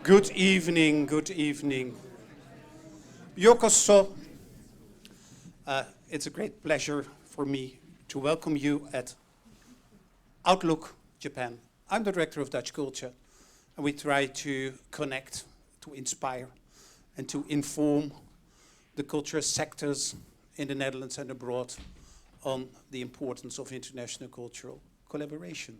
Good evening, good evening. Yokoso, it's a great pleasure for me to welcome you at Outlook Japan. I'm the director of Dutch Culture, and we try to connect, to inspire, and to inform the culture sectors in the Netherlands and abroad on the importance of international cultural collaboration.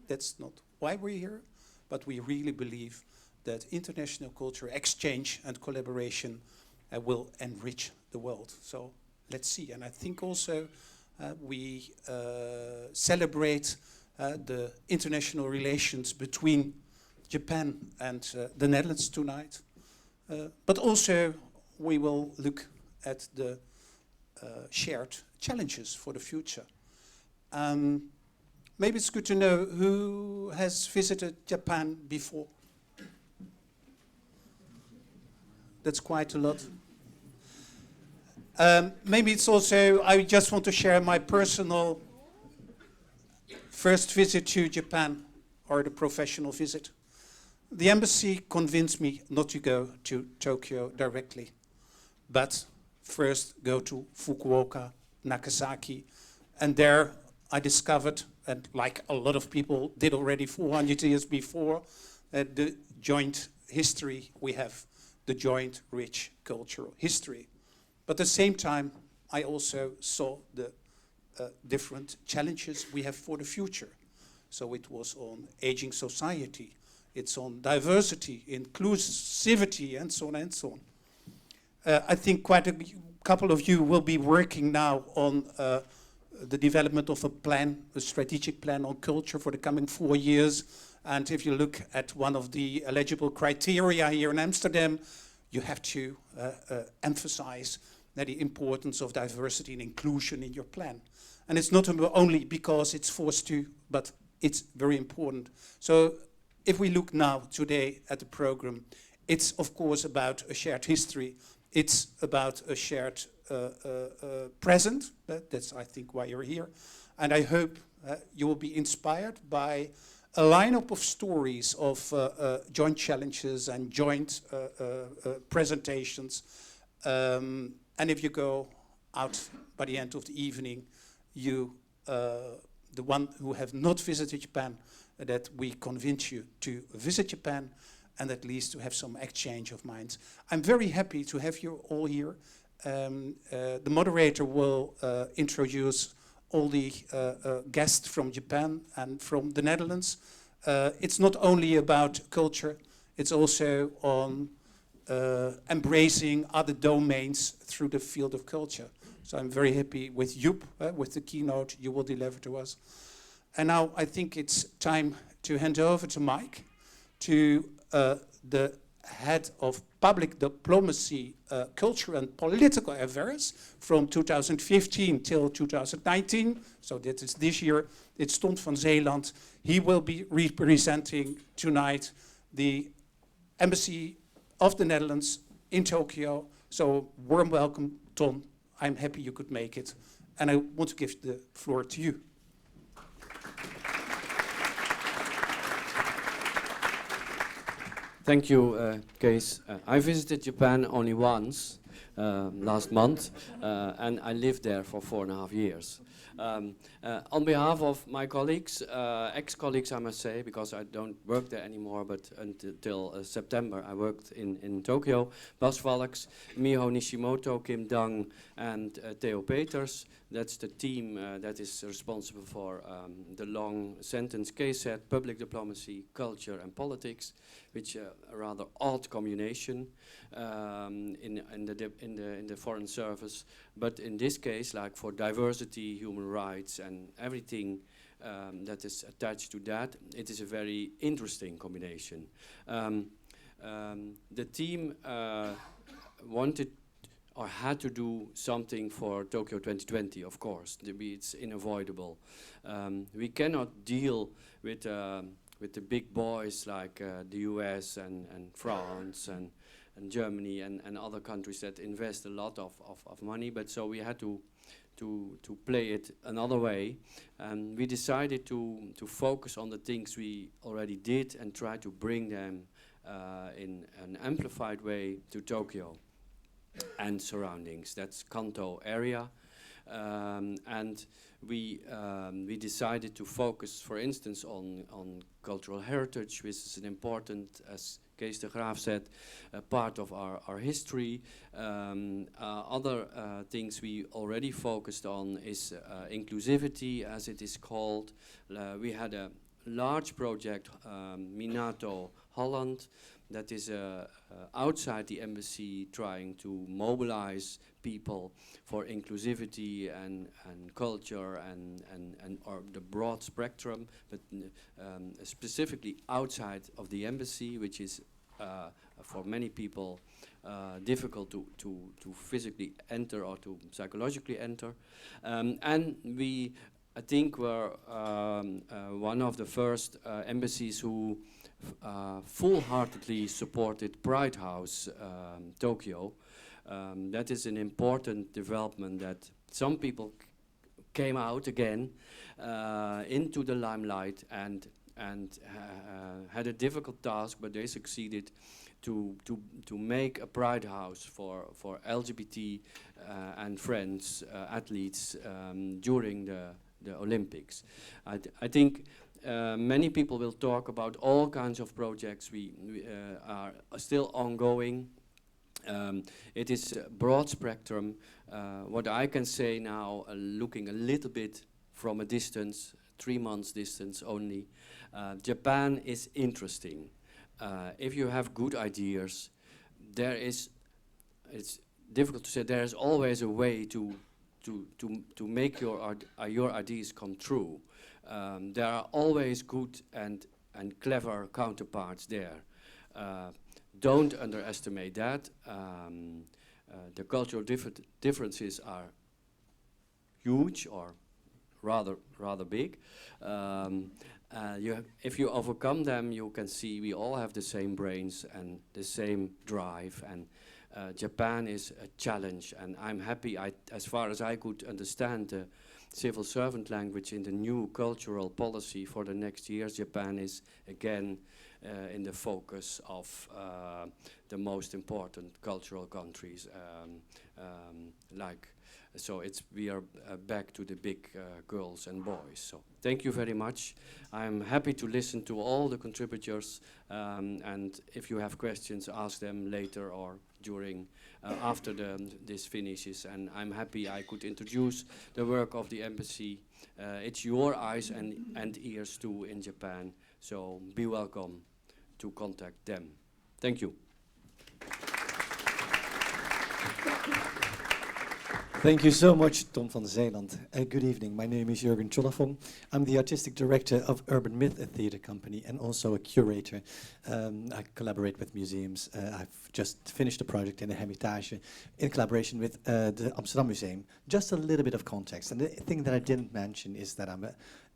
That's not why we're here, but we really believe that international culture exchange and collaboration will enrich the world. So let's see. And I think also we celebrate the international relations between Japan and the Netherlands tonight. But also we will look at the shared challenges for the future. Maybe it's good to know who has visited Japan before. That's quite a lot. Maybe it's also, I just want to share my personal first visit to Japan, or the professional visit. The embassy convinced me not to go to Tokyo directly, but first go to Fukuoka, Nagasaki, and there I discovered, and like a lot of people did already 400 years before, the joint history we have, the joint rich cultural history. But at the same time, I also saw the different challenges we have for the future. So it was on aging society, it's on diversity, inclusivity, and so on and so on. I think quite a couple of you will be working now on the development of a plan, a strategic plan on culture for the coming 4 years. And if you look at one of the eligible criteria here in Amsterdam, you have to emphasize the importance of diversity and inclusion in your plan. And it's not only because it's forced to, but it's very important. So if we look now today at the program, it's of course about a shared history. It's about a shared present. That's, I think, why you're here. And I hope you will be inspired by a lineup of stories of joint challenges and joint presentations. And if you go out by the end of the evening, you, the one who have not visited Japan, that we convince you to visit Japan and at least to have some exchange of minds. I'm very happy to have you all here. The moderator will introduce all the guests from Japan and from the Netherlands. It's not only about culture, it's also on embracing other domains through the field of culture. So I'm very happy with Joep, with the keynote you will deliver to us. And now I think it's time to hand over to Mike, to the head of public diplomacy, culture and political affairs from 2015 till 2019. So that is this year. It's Ton van Zeeland. He will be representing tonight the Embassy of the Netherlands in Tokyo. So warm welcome, Ton. I'm happy you could make it. And I want to give the floor to you. Thank you, Kees. I visited Japan only once, last month, and I lived there for 4.5 years. On behalf of my colleagues, ex-colleagues I must say, because I don't work there anymore, but until September I worked in Tokyo, Bas Valks, Miho Nishimoto, Kim Dang, and Theo Peters. That's the team that is responsible for the long sentence Kees said, public diplomacy, culture and politics, which a rather odd combination in the foreign service. But in this case, like for diversity, human rights and everything that is attached to that, it is a very interesting combination. The team wanted or had to do something for Tokyo 2020, of course. It's unavoidable. We cannot deal with the big boys like the US and France and Germany and other countries that invest a lot of money, but so we had to play it another way. We decided to focus on the things we already did and try to bring them in an amplified way to Tokyo and surroundings. That's Kanto area. And we decided to focus, for instance, on cultural heritage, which is an important, as Kees de Graaf said, part of our history. Other things we already focused on is inclusivity, as it is called. We had a large project, Minato Holland, that is outside the embassy, trying to mobilize people for inclusivity and culture and or the broad spectrum, but specifically outside of the embassy, which is for many people difficult to physically enter or to psychologically enter. And we, I think, were one of the first embassies who full-heartedly supported Pride House Tokyo. That is an important development, that some people came out again into the limelight and had a difficult task, but they succeeded to make a Pride House for LGBT and friends athletes during the Olympics. I think many people will talk about all kinds of projects we are still ongoing. It is a broad spectrum. What I can say now, looking a little bit from a distance, 3 months distance only, Japan is interesting. If you have good ideas, it's difficult to say, there is always a way to make your ideas come true. There are always good and clever counterparts there. Don't underestimate that. The cultural differences are huge, or rather big. If you overcome them, you can see we all have the same brains and the same drive. And Japan is a challenge. And I'm happy, as far as I could understand the civil servant language in the new cultural policy for the next years, Japan is again in the focus of the most important cultural countries. So we are back to the big girls and boys. So thank you very much. I'm happy to listen to all the contributors, and if you have questions, ask them later or during, after this finishes. And I'm happy I could introduce the work of the embassy. It's your eyes and ears too in Japan. So be welcome to contact them. Thank you. Thank you so much, Tom van Zeeland. Good evening. My name is Jürgen Cholafong. I'm the artistic director of Urban Myth, a theater company, and also a curator. I collaborate with museums. I've just finished a project in the Hermitage in collaboration with the Amsterdam Museum. Just a little bit of context. And the thing that I didn't mention is that I'm an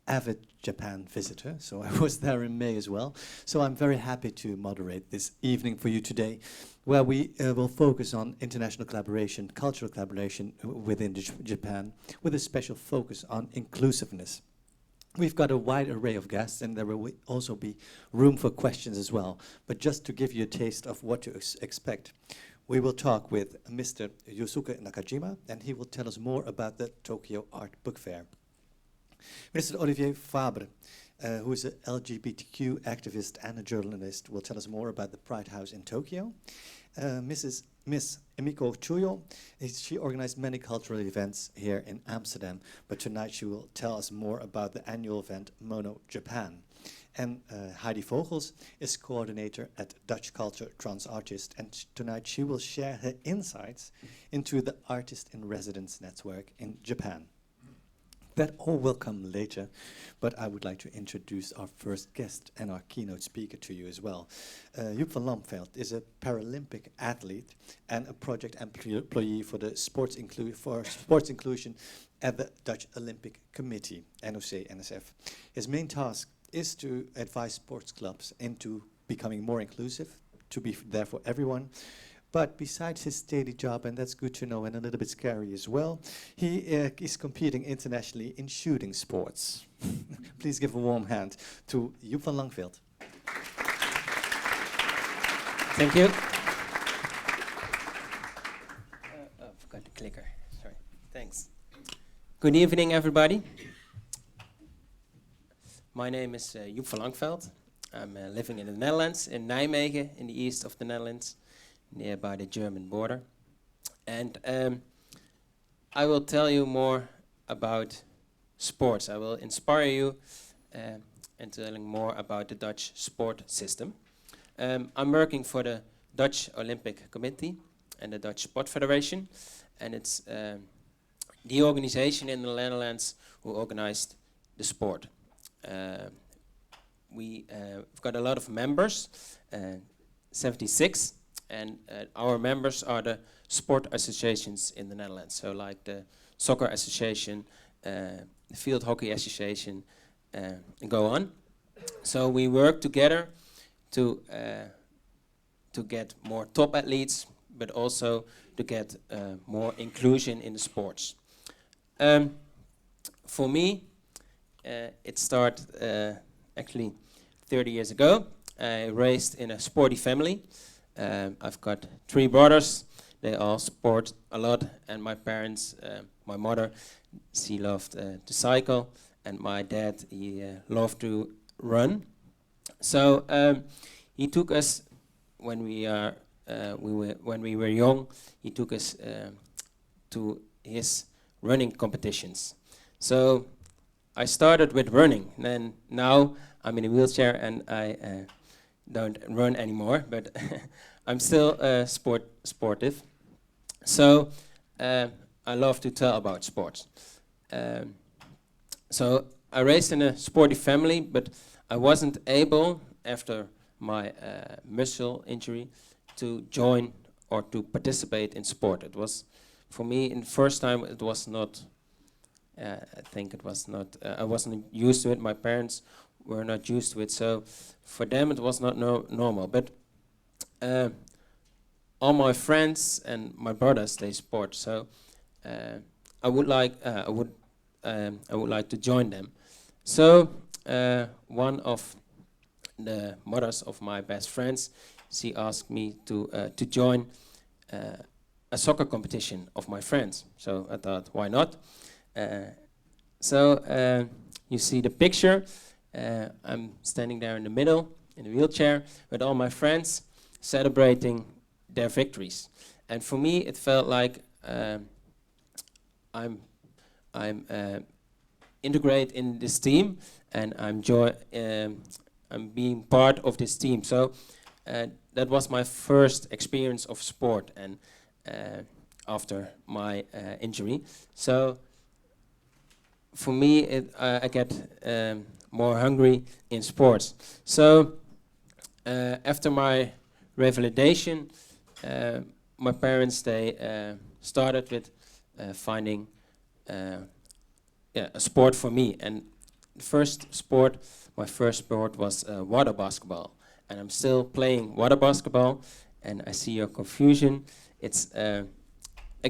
avid Japan visitor, so I was there in May as well. So I'm very happy to moderate this evening for you today, where we will focus on international collaboration, cultural collaboration within Japan, with a special focus on inclusiveness. We've got a wide array of guests, and there will also be room for questions as well. But just to give you a taste of what to expect, we will talk with Mr. Yusuke Nakajima, and he will tell us more about the Tokyo Art Book Fair. Mr. Olivier Fabre, who is an LGBTQ activist and a journalist, will tell us more about the Pride House in Tokyo. Miss Emiko Chuyo, she organized many cultural events here in Amsterdam, but tonight she will tell us more about the annual event Mono Japan. And Heidi Vogels is coordinator at DutchCulture Trans Artist, and tonight she will share her insights into the Artist in Residence network in Japan. That all will come later, but I would like to introduce our first guest and our keynote speaker to you as well. Joep van Lamveld is a Paralympic athlete and a project employee for the sports inclusion at the Dutch Olympic Committee, NOC-NSF. His main task is to advise sports clubs into becoming more inclusive, to be there for everyone. But besides his daily job, and that's good to know and a little bit scary as well, he is competing internationally in shooting sports. Please give a warm hand to Joep van Lamveld. Thank you. Oh, forgot the clicker. Sorry. Thanks. Good evening, everybody. My name is Joep van Langveld. I'm living in the Netherlands, in Nijmegen, in the east of the Netherlands, nearby the German border. And I will tell you more about sports. I will inspire you and telling more about the Dutch sport system. I'm working for the Dutch Olympic Committee and the Dutch Sport Federation, and it's the organization in the Netherlands who organized the sport. We've got a lot of members, 76, and our members are the sport associations in the Netherlands. So like the Soccer Association, the Field Hockey Association, and go on. So we work together to get more top athletes, but also to get more inclusion in the sports. For me, it started actually 30 years ago. I raised in a sporty family. I've got 3 brothers. They all sport a lot, and my parents, my mother, she loved to cycle, and my dad, he loved to run. So he took us when we were young. He took us to his running competitions. So I started with running, and now I'm in a wheelchair and I don't run anymore, but I'm still sportive. So I love to tell about sports. So I raised in a sporty family, but I wasn't able, after my muscle injury, to join or to participate in sport. It was, for me, in the first time, it was not, I think it was not, I wasn't used to it. My parents were not used to it, so for them it was not normal. But all my friends and my brothers, they sport, so I would like to join them. So one of the mothers of my best friends, she asked me to join a soccer competition of my friends. So I thought, why not? So you see the picture. I'm standing there in the middle in a wheelchair with all my friends celebrating their victories. And for me, it felt like I'm integrate in this team, and I'm being part of this team. So that was my first experience of sport, and after my injury. So for me, I get more hungry in sports. So after my revalidation, my parents, they started with finding a sport for me. And the my first sport was water basketball. And I'm still playing water basketball, and I see your confusion. It's a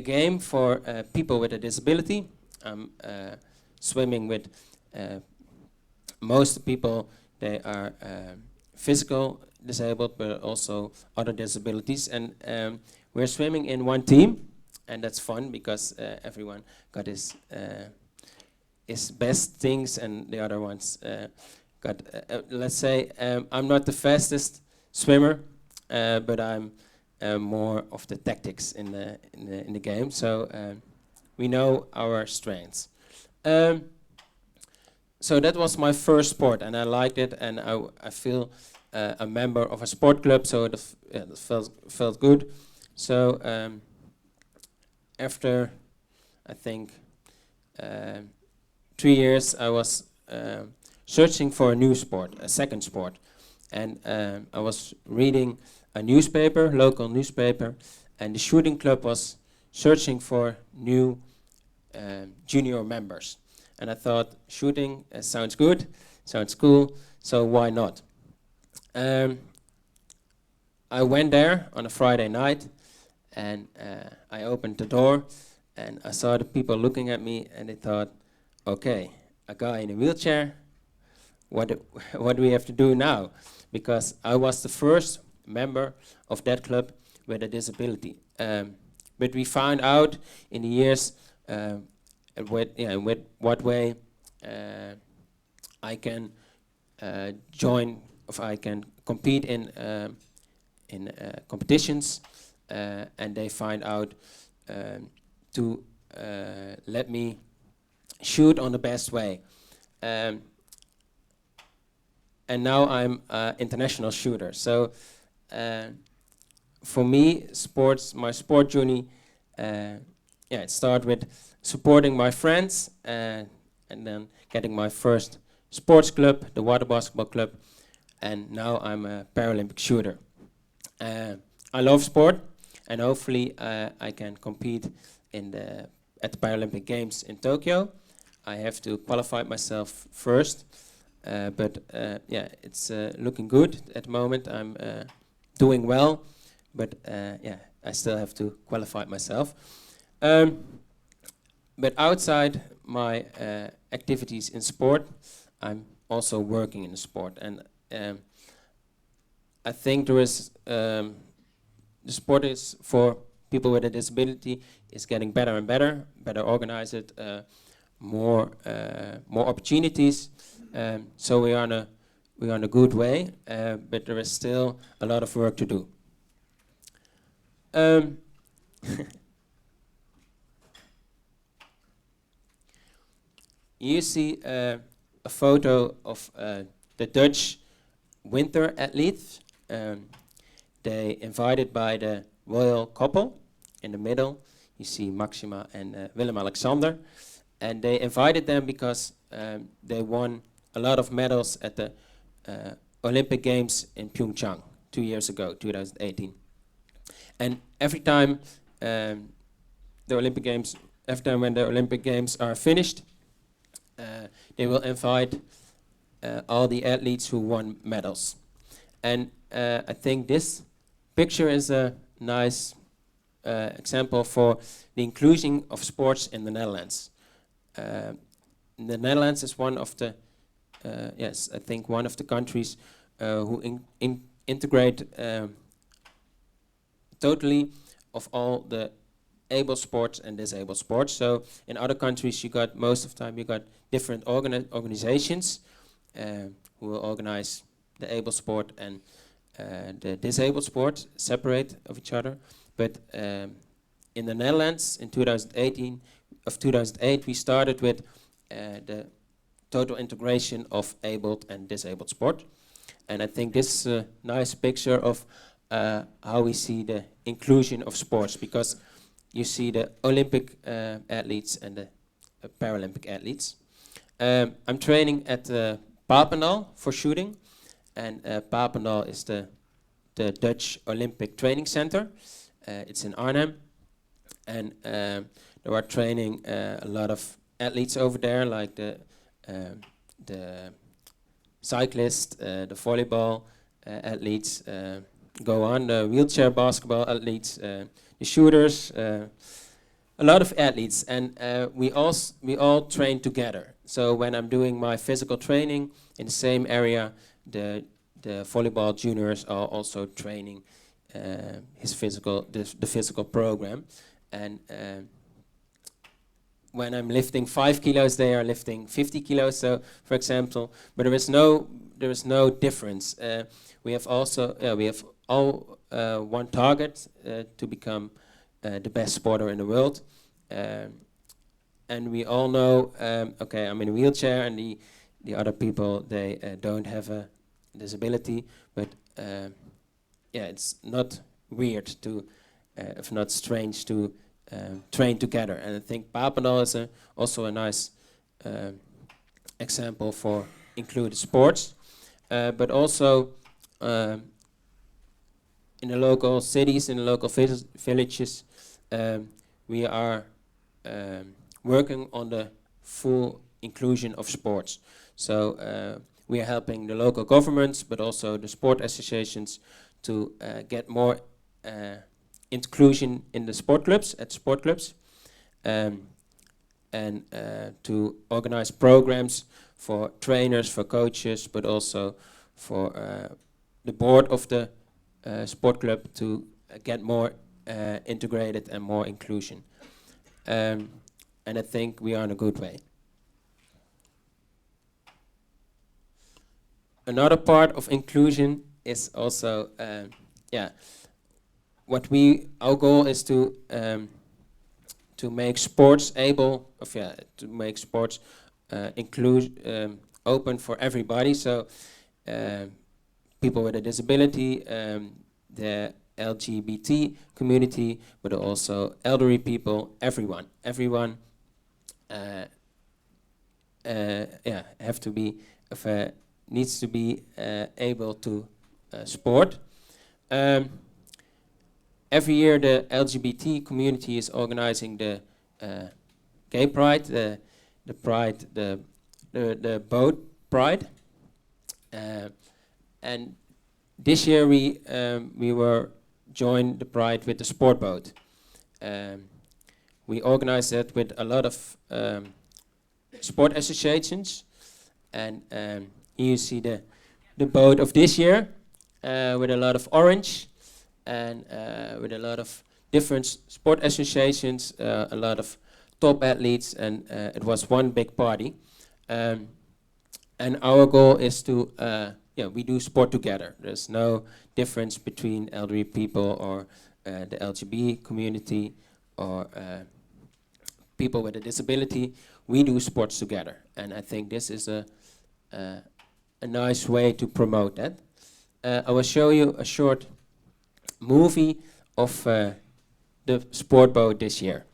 game for people with a disability. I'm swimming with most people. They are physical disabled, but also other disabilities. And we're swimming in one team, and that's fun because everyone got his best things, and the other ones got. Let's say I'm not the fastest swimmer, but I'm more of the tactics in the game. So we know our strengths. So that was my first sport, and I liked it, and I feel a member of a sport club, so it felt good. So after, I think, 3 years, I was searching for a new sport, a second sport, and I was reading a newspaper, local newspaper, and the shooting club was searching for new junior members. And I thought, shooting sounds good, sounds cool, so why not? I went there on a Friday night, and I opened the door, and I saw the people looking at me, and they thought, okay, a guy in a wheelchair, what do we have to do now? Because I was the first member of that club with a disability. But we found out in the years with what way I can join, if I can compete in competitions, and they find out to let me shoot on the best way. And now I'm an international shooter. So for me, my sport journey, it started with supporting my friends and then getting my first sports club, the water basketball club, and now I'm a Paralympic shooter. I love sport, and hopefully I can compete at the Paralympic Games in Tokyo. I have to qualify myself first, but it's looking good at the moment. I'm doing well, but I still have to qualify myself. But outside my activities in sport, I'm also working in the sport, and I think there is the sport is for people with a disability is getting better and better organized, more opportunities. So we're on a good way, but there is still a lot of work to do. You see a photo of the Dutch winter athletes. They invited by the royal couple. In the middle, you see Maxima and Willem-Alexander. And they invited them because they won a lot of medals at the Olympic Games in Pyeongchang 2 years ago, 2018. And every time when the Olympic Games are finished, they will invite all the athletes who won medals. And I think this picture is a nice example for the inclusion of sports in the Netherlands. The Netherlands is one of the, I think one of the countries who integrate totally of all the able sports and disabled sports. So in other countries, most of the time you got different organizations who will organize the able sport and the disabled sport separate of each other. But in the Netherlands, in 2008, we started with the total integration of abled and disabled sport. And I think this is a nice picture of how we see the inclusion of sports, because you see the Olympic athletes and the Paralympic athletes. I'm training at Papendal for shooting, and Papendal is the Dutch Olympic Training Center. It's in Arnhem, and they are training a lot of athletes over there, like the cyclists, the volleyball athletes, go on, the wheelchair basketball athletes, the shooters, a lot of athletes, and we all train together. So when I'm doing my physical training in the same area, the volleyball juniors are also training the physical program, and when I'm lifting 5 kilos, they are lifting 50 kilos. So, for example, but there is no difference. We have all one target to become the best sporter in the world, and we all know. Okay, I'm in a wheelchair, and the other people, they don't have a disability, but it's not weird to, if not strange, to train together. And I think Papendal is also a nice example for included sports, but also in the local cities, in the local villages, we are working on the full inclusion of sports. So we are helping the local governments, but also the sport associations to get more inclusion in the sport clubs, and to organize programs for trainers, for coaches, but also for the board of the sport club to get more integrated and more inclusion. And I think we are on a good way. Another part of inclusion is also, our goal is to make sports to make sports open for everybody. So people with a disability, the LGBT community, but also elderly people, everyone have to be needs to be able to sport. Every year the LGBT community is organizing the gay pride, the boat pride, and this year we were joined the pride with the sport boat. We organized that with a lot of sport associations, and here you see the boat of this year with a lot of orange and with a lot of different sport associations, a lot of top athletes, and it was one big party. And our goal is to, we do sport together. There's no difference between elderly people or the LGBT community or people with a disability. We do sports together, and I think this is a nice way to promote that. I will show you a short movie of the sport boat this year.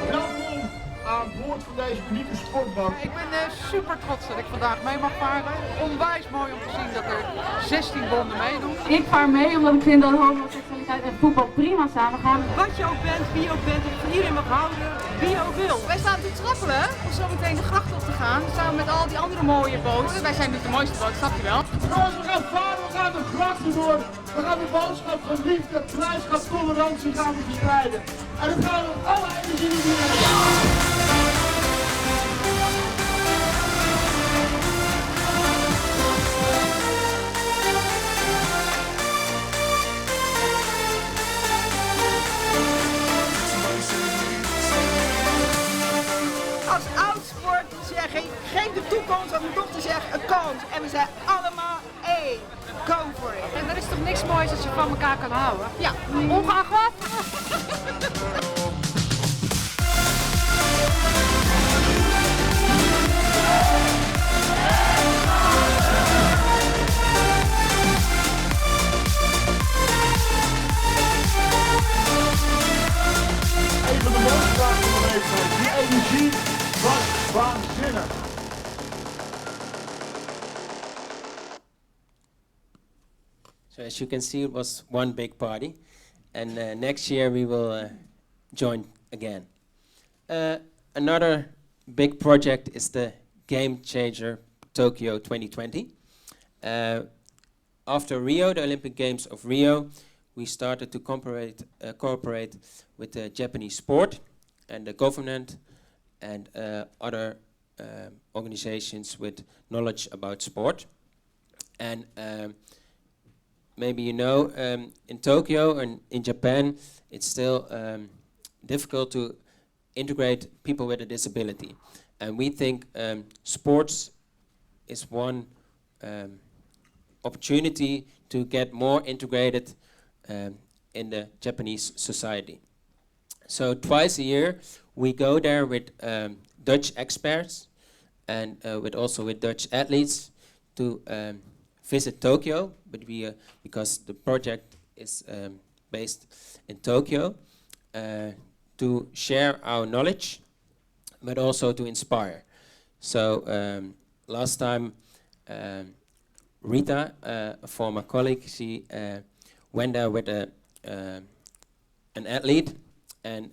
Welkom aan boord van deze unieke sportboot. Ik ben super trots dat ik vandaag mee mag varen. Onwijs mooi om te zien dat er 16 bonden meedoen. Ik vaar mee omdat ik vind dat homoseksualiteit en voetbal prima samengaan. Wat je ook bent, wie je ook bent, dat je van iedereen mag houden, wie je ook wil. Wij staan te trappelen om zo meteen de gracht op te gaan, samen met al die andere mooie boten. Wij zijn niet de mooiste boot, snap je wel? Jongens, we gaan varen, we gaan de grachten door. We gaan de boodschap van liefde, blijdschap, tolerantie gaan we verspreiden. En dat gaan we met alle energie doen. Als oudsport zeg ik, geef de toekomst, wat mijn dochter zegt, een kans. En we zijn allemaal één. Go for it. En er is toch niks moois als je van elkaar kan houden? Ja, Ongeacht wat? Een van de mooiste dagen van mijn leven. Die energie was waanzinnig. So as you can see, it was one big party, and next year we will join again. Another big project is the Game Changer Tokyo 2020. After Rio, the Olympic Games of Rio, we started to cooperate with the Japanese sport and the government and other organizations with knowledge about sport. And maybe you know, in Tokyo and in Japan, it's still difficult to integrate people with a disability. And we think sports is one opportunity to get more integrated in the Japanese society. So twice a year we go there with Dutch experts and with Dutch athletes to visit Tokyo, but because the project is based in Tokyo, to share our knowledge, but also to inspire. So last time Rita, a former colleague, she went there with an athlete, and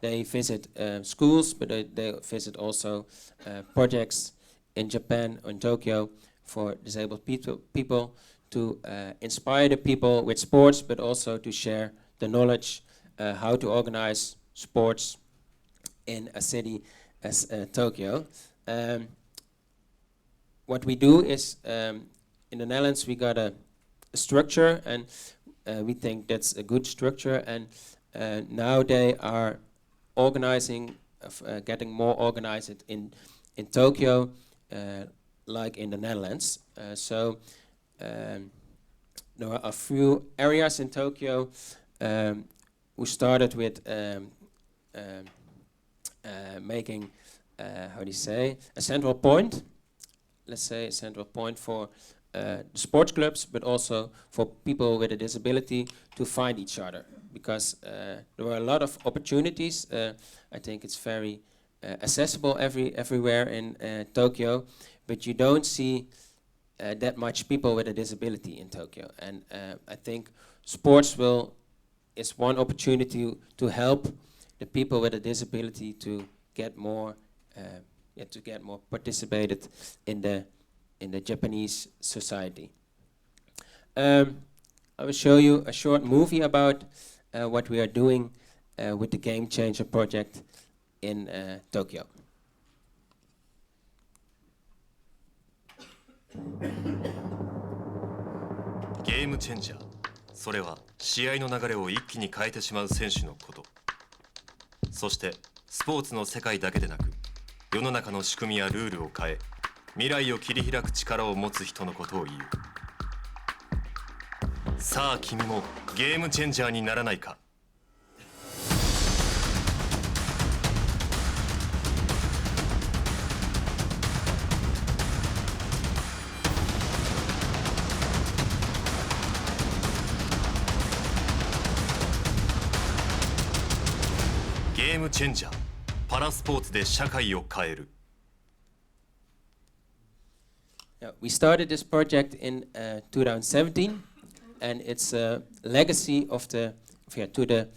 they visit schools, but they visit also projects in Japan or in Tokyo for disabled people to inspire the people with sports, but also to share the knowledge how to organize sports in a city as Tokyo. What we do is, in the Netherlands we got a structure, and we think that's a good structure, and now they are organizing, getting more organized in Tokyo, like in the Netherlands. So there are a few areas in Tokyo. We started with making, how do you say, a central point. Let's say a central point for the sports clubs, but also for people with a disability to find each other. Because there were a lot of opportunities. I think it's very accessible everywhere in Tokyo, but you don't see that much people with a disability in Tokyo. And I think sports is one opportunity to help the people with a disability to get more participated in the Japanese society. I will show you a short movie about what we are doing with the Game Changer project in Tokyo. ゲームチェンジャー、それは試合の流れを一気に変えてしまう選手のこと。そしてスポーツの世界だけでなく、世の中の仕組みやルールを変え、未来を切り開く力を持つ人のことを言う。さあ君もゲームチェンジャーにならないか。ゲームチェンジャー、パラスポーツで社会を変える。Yeah, we started this project in 2017, and it's a legacy of to the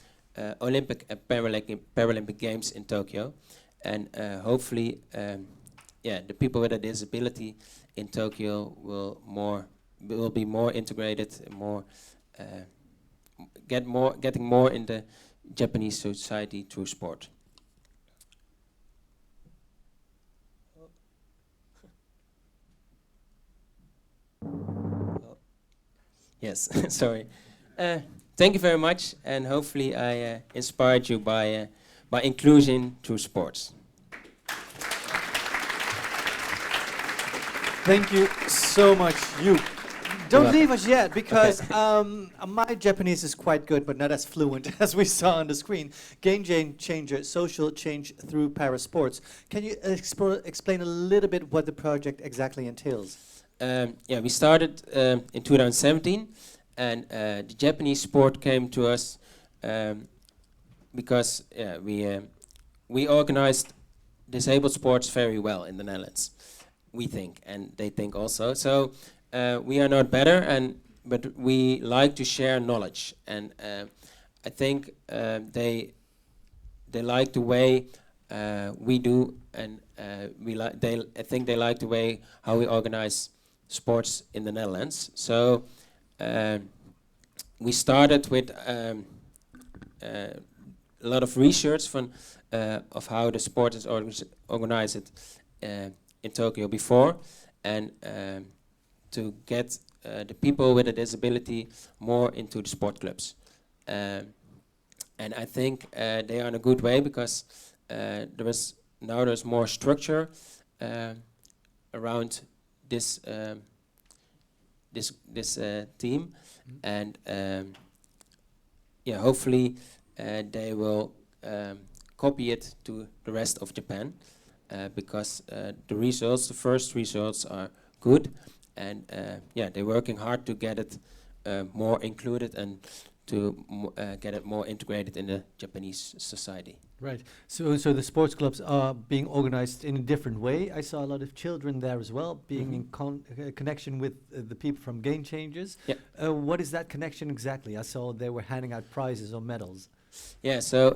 Olympic and Paralympic Games in Tokyo, and hopefully, the people with a disability in Tokyo will be more integrated, getting more in the Japanese society through sport. Yes, sorry. Thank you very much, and hopefully I inspired you by inclusion through sports. Thank you so much. Don't leave us yet, because my Japanese is quite good, but not as fluent as we saw on the screen. Game Changer, social change through para sports. Can you explain a little bit what the project exactly entails? We started in 2017, and the Japanese sport came to us because we organized disabled sports very well in the Netherlands, we think, and they think also. So we are not better, but we like to share knowledge, and I think they like the way we do, and I think they like the way how we organize sports in the Netherlands. So we started with a lot of research of how the sport is organized in Tokyo before, and to get the people with a disability more into the sport clubs. And I think they are in a good way, because there's more structure around this team, and hopefully they will copy it to the rest of Japan, because the first results are good, and they're working hard to get it more included and to get it more integrated in the Japanese society. Right. So the sports clubs are being organized in a different way. I saw a lot of children there as well, being in connection with the people from Game Changers. Yeah. What is that connection exactly? I saw they were handing out prizes or medals. Yeah. So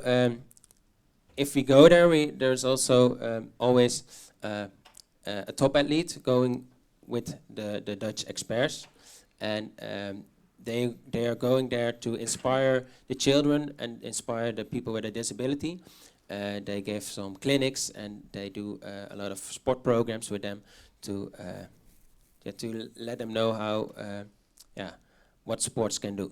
if we go there, there's also always a top athlete going with the Dutch experts, and they are going there to inspire the children and inspire the people with a disability. They give some clinics and they do a lot of sport programs with them to let them know how what sports can do.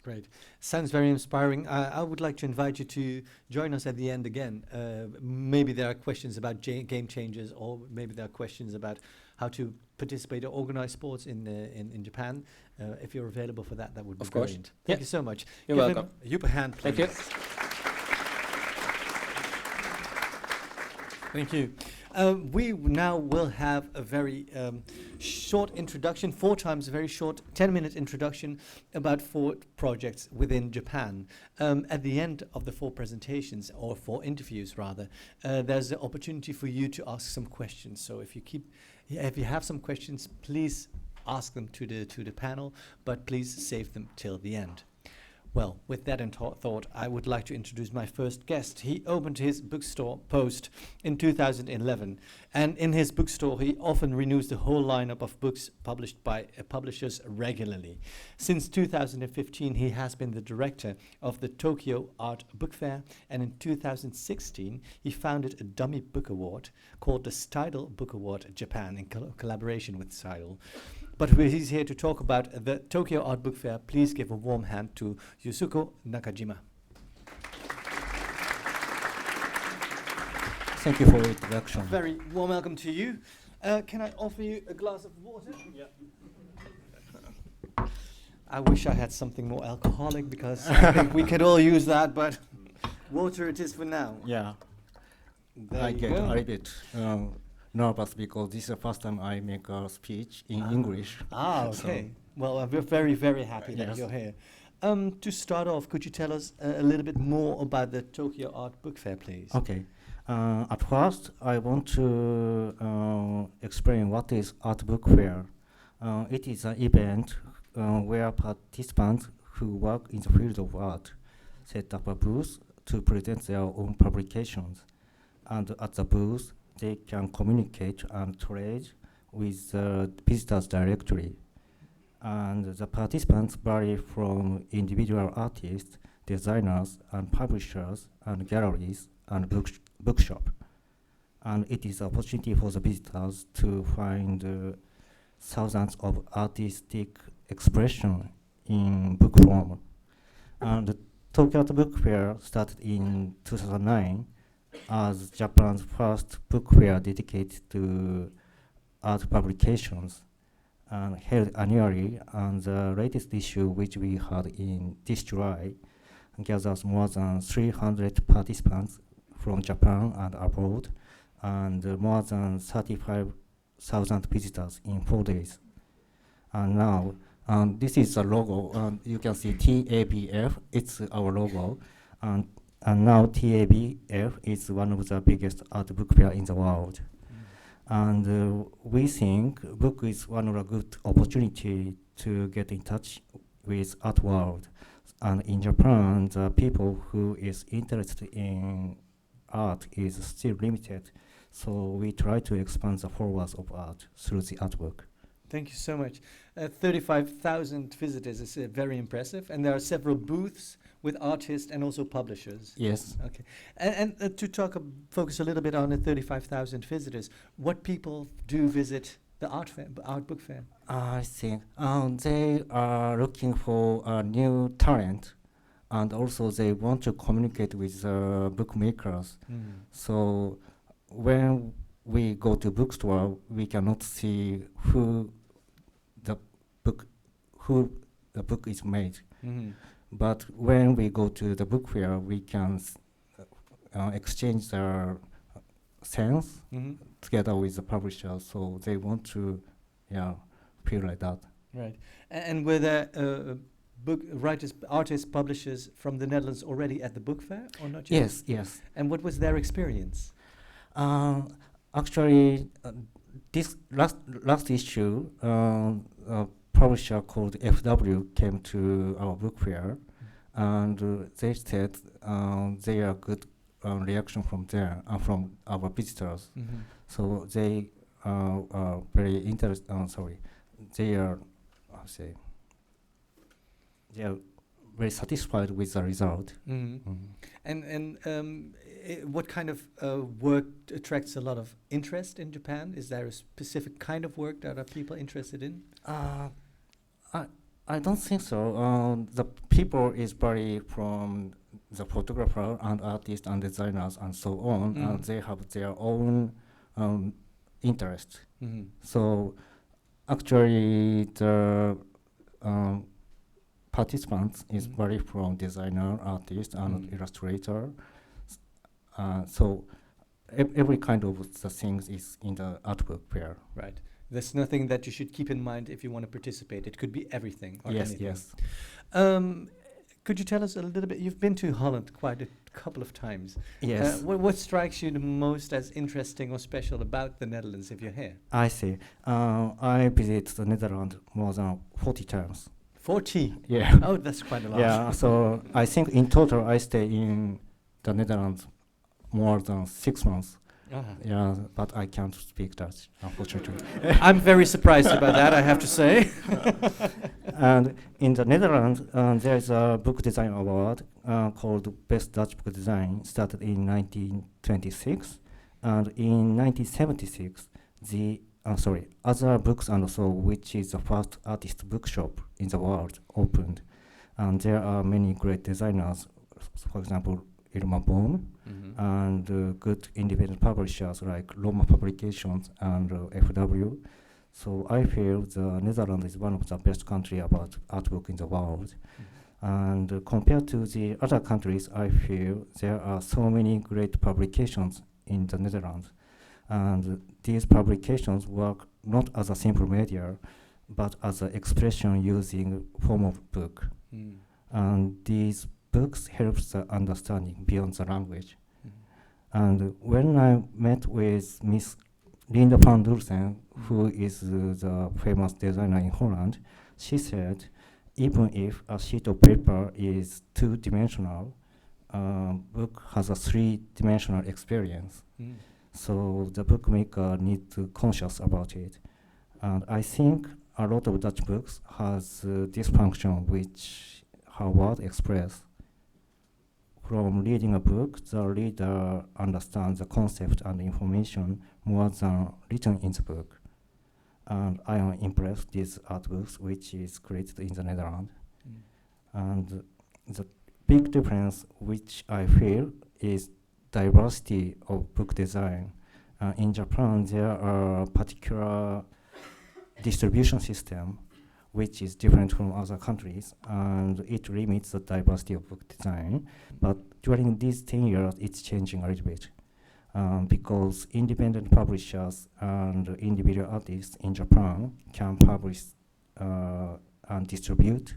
Great. Sounds very inspiring. I would like to invite you to join us at the end again. Maybe there are questions about game changers, or maybe there are questions about how to participate or organize sports in Japan. If you're available for that, that would be Of course. brilliant. Thank you so much. You're Give welcome. him a Joep a hand, please. Thank you. Thank you. We now will have a very short introduction, 4 times a very short 10-minute introduction about 4 projects within Japan. At the end of the 4 presentations, or 4 interviews rather, there's the opportunity for you to ask some questions. So if you have some questions, please ask them to the panel, but please save them till the end. Well, with that in thought, I would like to introduce my first guest. He opened his bookstore Post in 2011, and in his bookstore he often renews the whole lineup of books published by publishers regularly. Since 2015 he has been the director of the Tokyo Art Book Fair, and in 2016 he founded a dummy book award called the Stidle Book Award Japan in collaboration with Stidle. But he's here to talk about the Tokyo Art Book Fair. Please give a warm hand to Yusuko Nakajima. Thank you for the introduction. Very warm welcome to you. Can I offer you a glass of water? Yeah. I wish I had something more alcoholic, because I think we could all use that, but water it is for now. Yeah, There I you get go. a little bit nervous because this is the first time I make a speech in English. Okay. Well, we're very, very happy that Yes. you're here. To start off, could you tell us a little bit more about the Tokyo Art Book Fair, please? Okay. At first, I want to explain what is Art Book Fair. It is an event where participants who work in the field of art set up a booth to present their own publications. And at the booth, they can communicate and trade with the visitors directly. And the participants vary from individual artists, designers, and publishers, and galleries, and bookshop. And it is an opportunity for the visitors to find thousands of artistic expression in book form. And the Tokyo Art Book Fair started in 2009 as Japan's first book fair dedicated to art publications, and held annually. And the latest issue, which we had in this July, gathers more than 300 participants from Japan and abroad, and more than 35,000 visitors in 4 days. And now, this is the logo. You can see TABF, it's our logo. And now TABF is one of the biggest art book fair in the world. And we think book is one of the good opportunity to get in touch with art world. And in Japan, the people who is interested in art is still limited. So we try to expand the followers of art through the artwork. Thank you so much. 35,000 visitors is very impressive, and there are several booths with artists and also publishers. Yes. Okay. And to focus a little bit on the 35,000 visitors, what people do visit the art book fair? I think they are looking for a new talent, and also they want to communicate with bookmakers. So when we go to bookstore, we cannot see who the book is made. But when we go to the book fair, we can exchange their sense together with the publisher. So they want to, feel like that. Right. And were there book writers, artists, publishers from the Netherlands already at the book fair, or not yet? Yes, yes. And what was their experience? Actually, this last issue, a publisher called FW came to our book fair, and they said they are good reaction from there, from our visitors. So they are very interested. They are, they are very satisfied with the result. And what kind of work attracts a lot of interest in Japan? Is there a specific kind of work that are people interested in? I don't think so. The people is very from the photographer and artists and designers and so on. They have their own interest. So actually, the participants is very from designer, artist, and illustrator. So every kind of the things is in the artwork fair. Right. There's nothing that you should keep in mind if you want to participate. It could be everything or anything. Yes. Could you tell us a little bit? You've been to Holland quite a couple of times. Yes. What strikes you the most as interesting or special about the Netherlands if you're here? I see. I visit the Netherlands more than 40 times. 40? Yeah. Oh, that's quite a lot. Yeah, so I think in total I stay in the Netherlands more than 6 months. Yeah, but I can't speak Dutch, unfortunately. I'm very surprised about that, I have to say. And in the Netherlands, there is a book design award called Best Dutch Book Design, started in 1926. And in 1976, Other Books and So, which is the first artist bookshop in the world, opened. And there are many great designers, for example, Irma Boom, and good independent publishers like Roma Publications and FW. So I feel the Netherlands is one of the best country about artwork in the world. And compared to the other countries, I feel there are so many great publications in the Netherlands. And these publications work not as a simple media, but as an expression using form of book. And these books helps the understanding beyond the language. And when I met with Miss Linda van Dulsen, who is the famous designer in Holland, she said, even if a sheet of paper is two-dimensional, book has a three-dimensional experience. So the bookmaker need to conscious about it. And I think a lot of Dutch books has this function which Howard expressed. From reading a book, the reader understands the concept and information more than written in the book. And I am impressed these artworks which is created in the Netherlands. And the big difference which I feel is diversity of book design. In Japan, there are particular distribution system which is different from other countries, and it limits the diversity of book design. But during these 10 years, it's changing a little bit, because independent publishers and individual artists in Japan can publish and distribute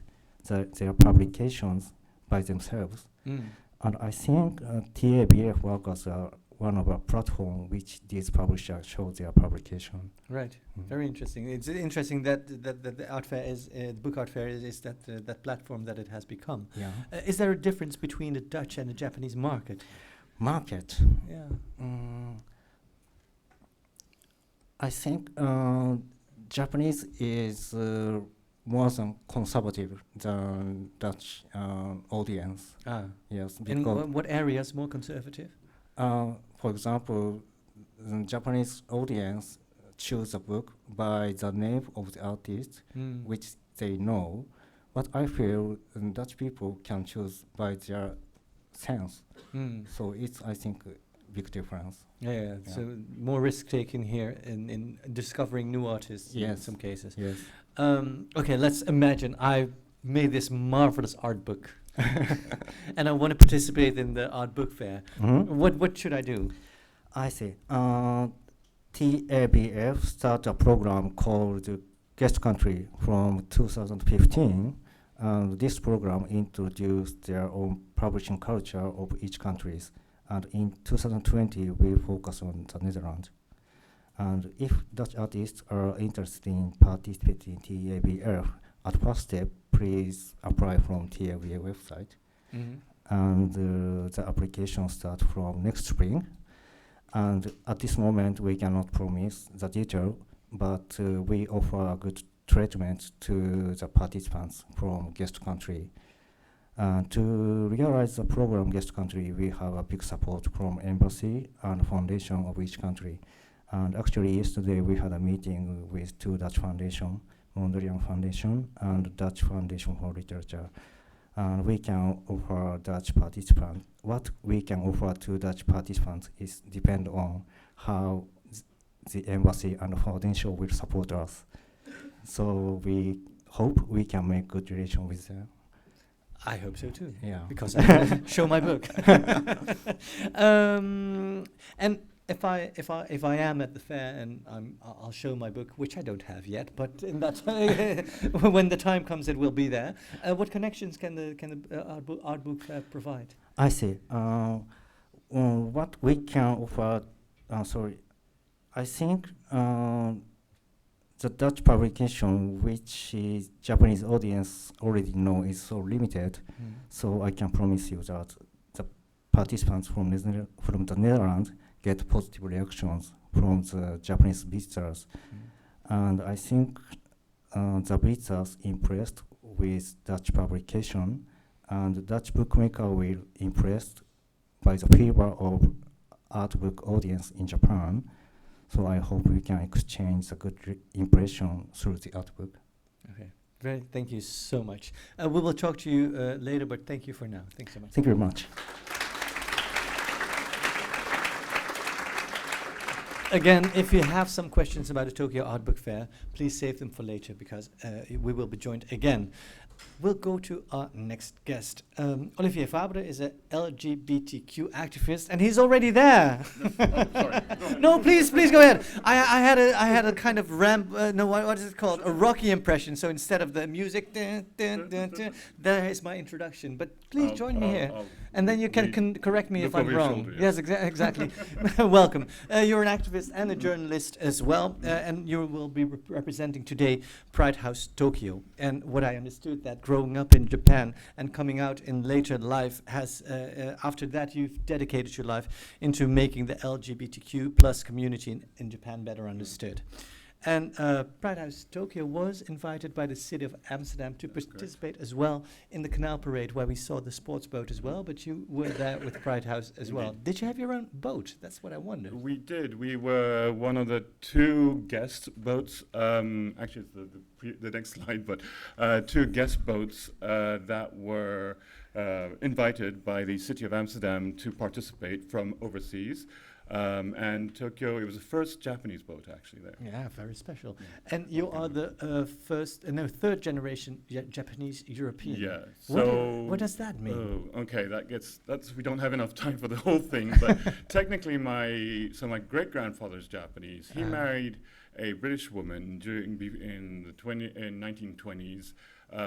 their publications by themselves. And I think TABF works as one of a platform which these publishers show their publication. Right, very interesting. It's interesting that the art fair is the book art fair is that platform that it has become. Yeah. Is there a difference between the Dutch and the Japanese market? Market. Yeah. I think Japanese is more than conservative than Dutch audience. Yes. In what areas more conservative? For example, the Japanese audience choose a book by the name of the artist, which they know. But I feel Dutch people can choose by their sense. So it's, I think, a big difference. Yeah. So more risk taken here in discovering new artists in some cases. Yes. Okay, let's imagine I made this marvelous art book. And I want to participate in the art book fair. What should I do? I see. TABF started a program called Guest Country from 2015. This program introduced their own publishing culture of each countries. And in 2020, we focus on the Netherlands. And if Dutch artists are interested in participating in TABF, at first step, please apply from TABF website. And the application starts from next spring. And at this moment, we cannot promise the detail, but we offer good treatment to the participants from guest country. To realize the program guest country, we have a big support from embassy and foundation of each country. And actually, yesterday we had a meeting with two Dutch foundation, Mondrian Foundation and Dutch Foundation for Literature. And we can offer Dutch participants. What we can offer to Dutch participants is depend on how the embassy and the foundation will support us. So we hope we can make good relation with them. I hope so too. Yeah. Because I will show my book. And if I am at the fair and I'll show my book, which I don't have yet, but in that when the time comes, it will be there. What connections can the art book fair provide? I see. What we can offer, I think the Dutch publication, which Japanese audience already know, is so limited. So I can promise you that the participants from the Netherlands get positive reactions from the Japanese visitors. And I think the visitors impressed with Dutch publication, and the Dutch bookmaker will impressed by the fever of art book audience in Japan. So I hope we can exchange a good impression through the art book. Okay. Thank you so much. We will talk to you later, but thank you for now. Thanks so much. Thank you very much. Again, if you have some questions about the Tokyo Art Book Fair, please save them for later because we will be joined again. We'll go to our next guest. Olivier Fabre is a LGBTQ activist, and he's already there. No, please go ahead. I had a kind of what is it called? A Rocky impression. So instead of the music, dun, dun, dun, dun, there is my introduction. But please join me here, and then you can correct me if I'm wrong. Yes, exactly. Welcome. You're an activist and a journalist as well, and you will be representing today Pride House Tokyo. And what I understood that growing up in Japan and coming out in later life has, after that you've dedicated your life into making the LGBTQ plus community in Japan better understood. And Pride House Tokyo was invited by the city of Amsterdam to participate as well in the Canal Parade, where we saw the sports boat as well, but you were there with Pride House as well. Did you have your own boat? That's what I wondered. We did. We were one of the two guest boats, actually it's the next slide, but two guest boats that were invited by the city of Amsterdam to participate from overseas. And Tokyo, it was the first Japanese boat actually there. Yeah, very special. Yeah. And you are the third generation Japanese European. Yeah. So what does that mean? Oh, okay, we don't have enough time for the whole thing, but technically my great grandfather's Japanese. He married a British woman in the 1920s.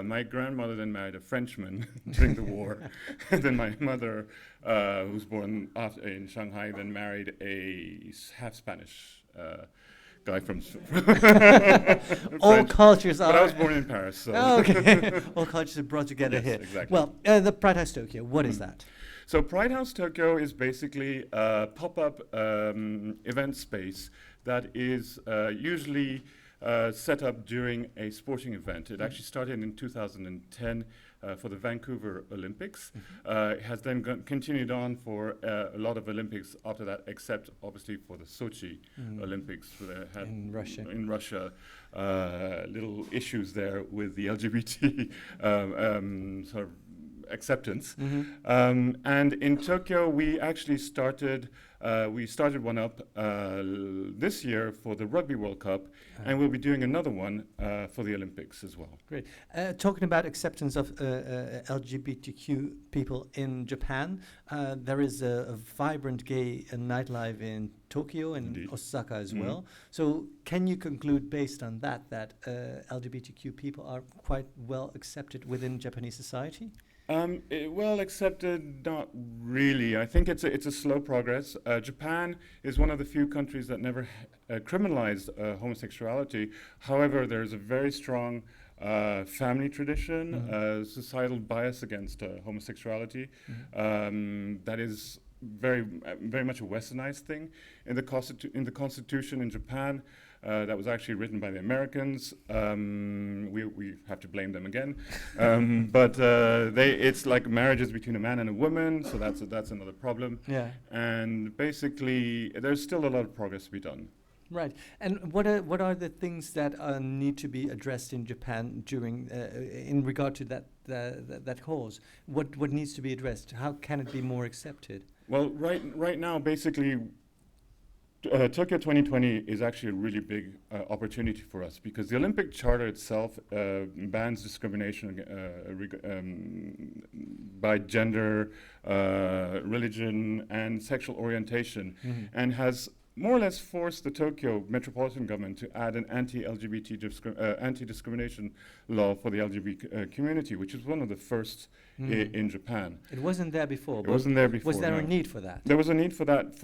My grandmother then married a Frenchman during the war. And then my mother, who was born in Shanghai, then married a half Spanish guy from all cultures are... But I was born in Paris, so... Oh, okay. All cultures are brought together here. Exactly. Well, the Pride House Tokyo, what is that? So Pride House Tokyo is basically a pop-up event space that is usually set up during a sporting event. It actually started in 2010 for the Vancouver Olympics. It has then continued on for a lot of Olympics after that, except obviously for the Sochi Olympics. In Russia. In Russia, little issues there with the LGBT sort of acceptance. And in Tokyo, we actually started one up this year for the Rugby World Cup, and we'll be doing another one for the Olympics as well. Great. Talking about acceptance of LGBTQ people in Japan, there is a vibrant gay nightlife in Tokyo and Indeed. Osaka as well. So can you conclude based on that LGBTQ people are quite well accepted within Japanese society? Well accepted, not really. I think it's a slow progress. Japan is one of the few countries that never criminalized homosexuality. However, there's a very strong family tradition, societal bias against homosexuality. That is very much a westernized thing. In the constitution in Japan, that was actually written by the Americans. We have to blame them again, but it's like marriages between a man and a woman, so that's another problem. Yeah. And basically, there's still a lot of progress to be done. Right. And what are the things that need to be addressed in Japan during in regard to that cause? What needs to be addressed? How can it be more accepted? Well, right now, basically, Tokyo 2020 is actually a really big opportunity for us because the Olympic Charter itself bans discrimination by gender, religion, and sexual orientation, and has more or less forced the Tokyo metropolitan government to add an anti-discrimination law for the LGBT community, which is one of the first in Japan. It wasn't there before. It wasn't there before. Was there no. a need for that? There was a need for that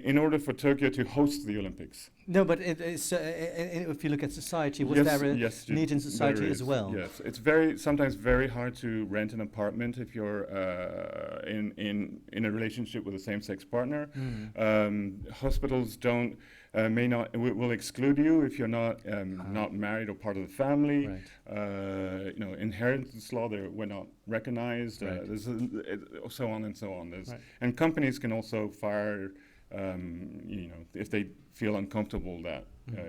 in order for Tokyo to host the Olympics. No, but if you look at society, was there a need in society as well? Yes, it's sometimes very hard to rent an apartment if you're in a relationship with a same-sex partner. Hospitals will exclude you if you're not married or part of the family. Right. Inheritance law, we're not recognized. Right. So on and so on. And companies can also fire, if they feel uncomfortable that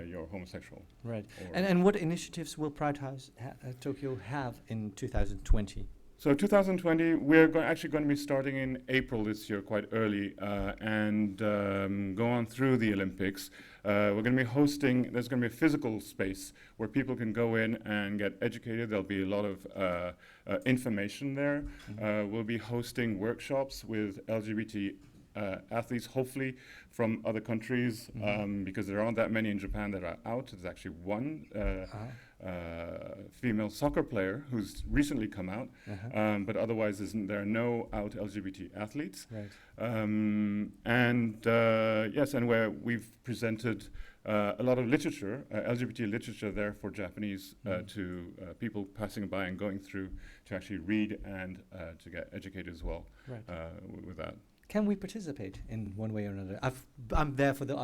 you're homosexual. Right. And what initiatives will Pride House Tokyo have in 2020? So 2020, we're actually going to be starting in April this year, quite early, and go on through the Olympics. We're going to be hosting, there's going to be a physical space where people can go in and get educated. There'll be a lot of information there. We'll be hosting workshops with LGBT athletes, hopefully from other countries, because there aren't that many in Japan that are out. There's actually one female soccer player who's recently come out, but otherwise there are no out LGBT athletes. Right. And where we've presented a lot of literature, LGBT literature there for Japanese to people passing by and going through to actually read and to get educated as well with that. Can we participate in one way or another? I'm there for the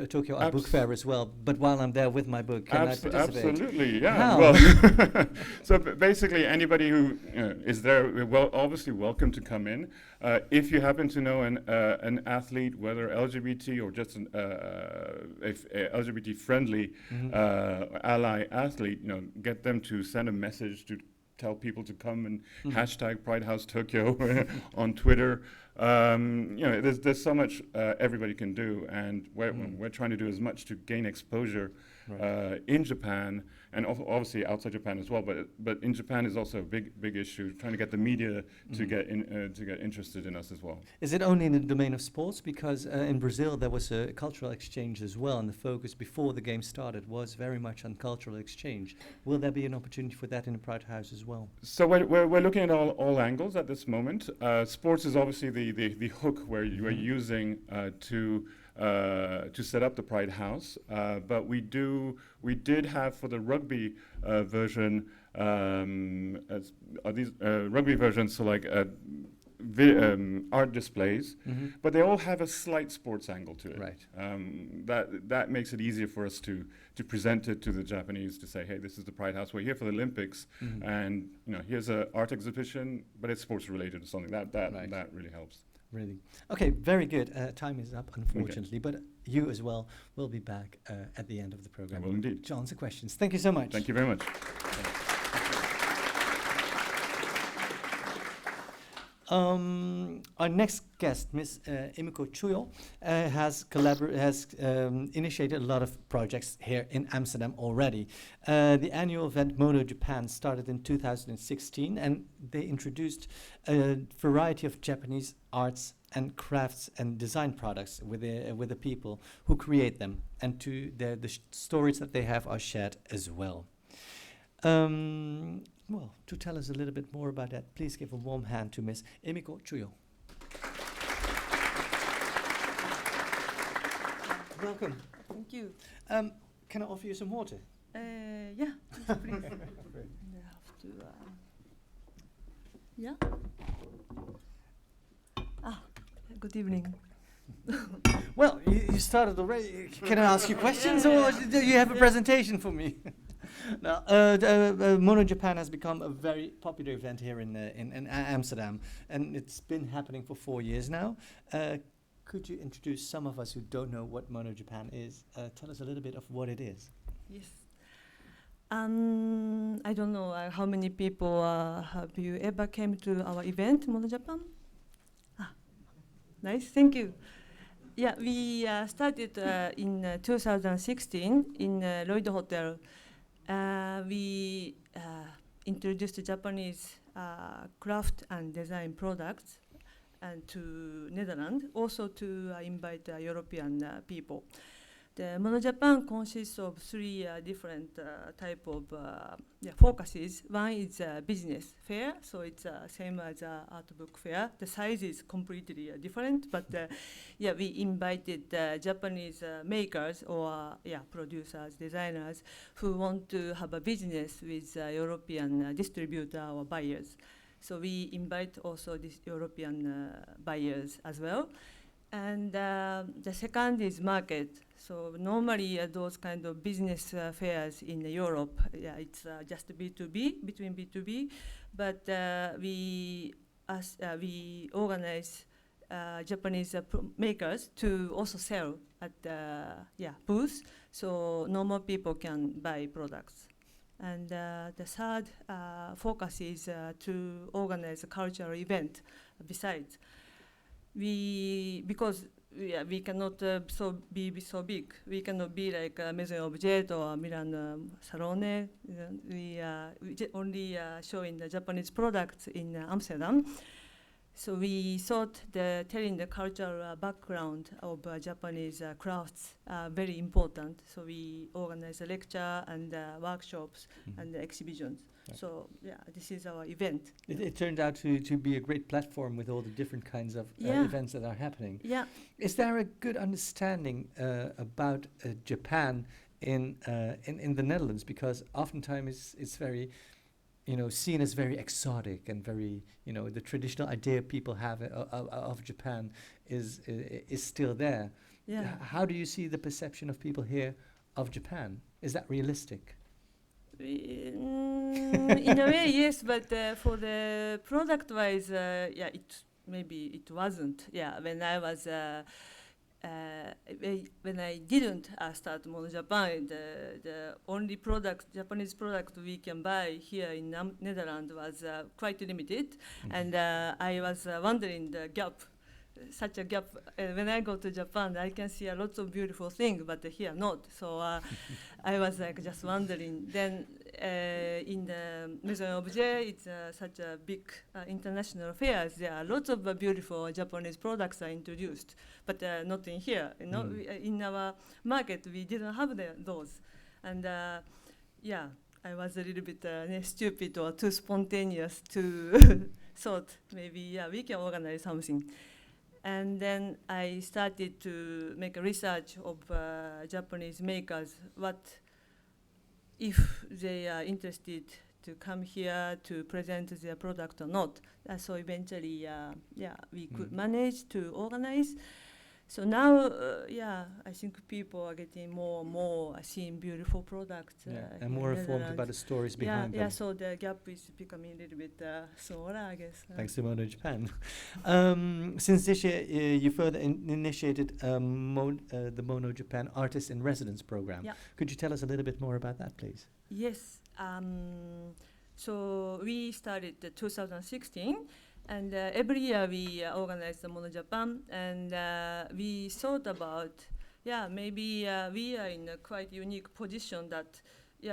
Tokyo Art Book Fair as well, but while I'm there with my book, can I participate? Absolutely, yeah. How? Well, so basically, anybody who is there, obviously welcome to come in. If you happen to know an athlete, whether LGBT or just an LGBT-friendly ally athlete, get them to send a message to tell people to come and hashtag Pride House Tokyo on Twitter. There's so much everybody can do, and we're trying to do as much to gain exposure in Japan, and obviously outside Japan as well. But in Japan is also a big issue, trying to get the media to get interested in us as well. Is it only in the domain of sports? Because in Brazil there was a cultural exchange as well, and the focus before the game started was very much on cultural exchange. Will there be an opportunity for that in the Pride House as well? So we're looking at all angles at this moment. Sports is obviously the hook where you are using to set up the Pride House, but we did have for the rugby version these rugby versions, so like art displays, but they all have a slight sports angle to it. Right. That makes it easier for us to present it to the Japanese, to say, hey, this is the Pride House. We're here for the Olympics, and here's an art exhibition, but it's sports related or something. That really helps. Really. Okay, very good. Time is up, unfortunately, but you as well will be back at the end of the program. I will indeed. To answer questions. Thank you so much. Thank you very much. Our next guest, Ms. Emiko Chuyo, has initiated a lot of projects here in Amsterdam already. The annual event Mono Japan started in 2016, and they introduced a variety of Japanese arts and crafts and design products with the people who create them, and the stories that they have are shared as well. Well, to tell us a little bit more about that, please give a warm hand to Ms. Emiko Chuyo. Welcome. Thank you. Can I offer you some water? Yeah, please. I have to. Yeah. Good evening. Well, you started already. Can I ask you questions, or do you have a presentation for me? Now, Mono Japan has become a very popular event here in Amsterdam, and it's been happening for 4 years now. Could you introduce some of us who don't know what Mono Japan is? Tell us a little bit of what it is. Yes. I don't know how many people have you ever came to our event, Mono Japan? Ah, nice, thank you. Yeah, we started in 2016 in Lloyd Hotel. We introduced Japanese craft and design products and to Netherlands, also to invite European people. The Mono Japan consists of three different type of focuses. One is business fair, so it's same as art book fair. The size is completely different, but yeah, we invited Japanese makers or producers, designers who want to have a business with European distributor or buyers. So we invite also these European buyers as well. And the second is market. So normally those kind of business fairs in Europe, it's just B2B, between B2B, but we organize Japanese makers to also sell at the booth, so normal people can buy products. And the third focus is to organize a cultural event besides. Because we cannot be so big. We cannot be like Maison Objet or Milan Salone. We only showing the Japanese products in Amsterdam. So we thought telling the cultural background of Japanese crafts very important. So we organize a lecture and workshops and exhibitions. Right. So yeah, this is our event. It turned out to be a great platform with all the different kinds of events that are happening. Yeah. Is there a good understanding about Japan in the Netherlands? Because oftentimes it's very, seen as very exotic and very, the traditional idea people have of Japan is still there. Yeah. How do you see the perception of people here of Japan? Is that realistic? In a way, yes, but for the product-wise, it wasn't. Yeah, when I was when I didn't start Mono Japan, the only Japanese product we can buy here in Netherlands was quite limited, and I was wondering the gap. Such a gap. When I go to Japan, I can see a lot of beautiful things, but here not. So I was just wondering. Then in the Maison Objet, it's such a big international fair. There are lots of beautiful Japanese products are introduced, but not in here. In our market, we didn't have those, and I was a little bit stupid or too spontaneous to thought maybe we can organize something. And then I started to make a research of Japanese makers, what if they are interested to come here to present their product or not. So eventually, we could manage to organize. So now, I think people are getting more and more seeing beautiful products. And more informed about the stories behind them. Yeah, so the gap is becoming a little bit smaller, I guess. Thanks to Mono Japan. Since this year, you further initiated the Mono Japan Artist in Residence program. Yeah. Could you tell us a little bit more about that, please? Yes. So we started 2016. And every year we organize the Mono Japan, and we thought about, maybe we are in a quite unique position that,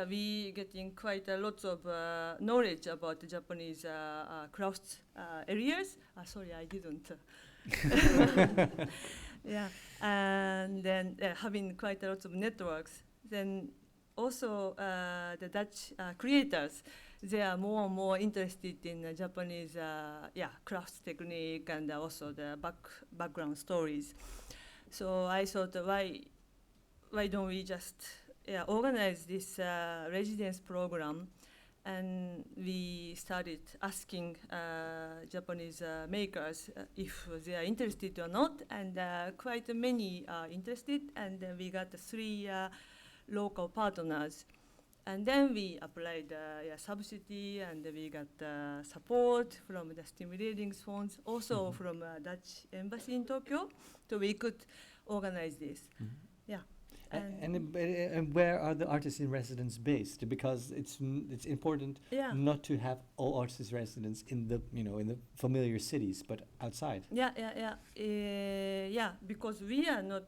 we getting quite a lot of knowledge about the Japanese crafts areas. Sorry, I didn't. And then having quite a lot of networks. Then also the Dutch creators. They are more and more interested in Japanese crafts technique and also the background stories. So I thought, why don't we just organize this residence program and we started asking Japanese makers if they are interested or not, and quite many are interested, and we got 3 local partners. And then we applied subsidy, and we got support from the stimulating funds, also from Dutch embassy in Tokyo, so we could organize this. Yeah. And where are the artists in residence based? Because it's important not to have all artists in residence in the in the familiar cities, but outside. Because we are not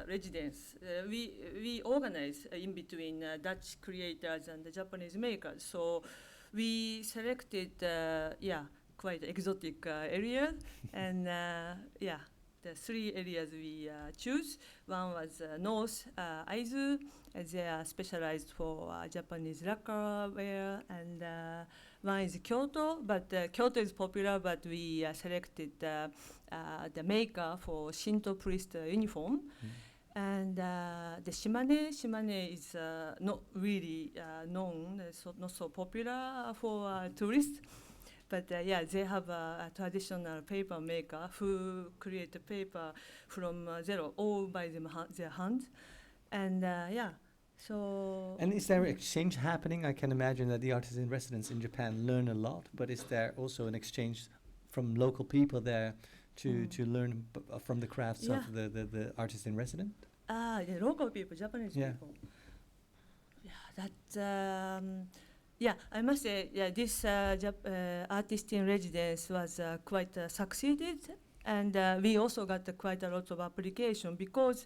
residents. We organize in between Dutch creators and the Japanese makers. So we selected quite exotic areas, and the 3 areas we choose. One was North Aizu, they are specialized for Japanese lacquerware, and one is Kyoto, but Kyoto is popular, but we selected the maker for Shinto priest uniform. And the Shimane is not really known, not so popular for tourists. But they have a traditional paper maker who create the paper from zero, all by their hands. And so... And is there exchange happening? I can imagine that the artists in residence in Japan learn a lot, but is there also an exchange from local people there to learn from the crafts of the artists in residence? The local people, Japanese people. I must say, this artist in residence was quite succeeded, and we also got quite a lot of application because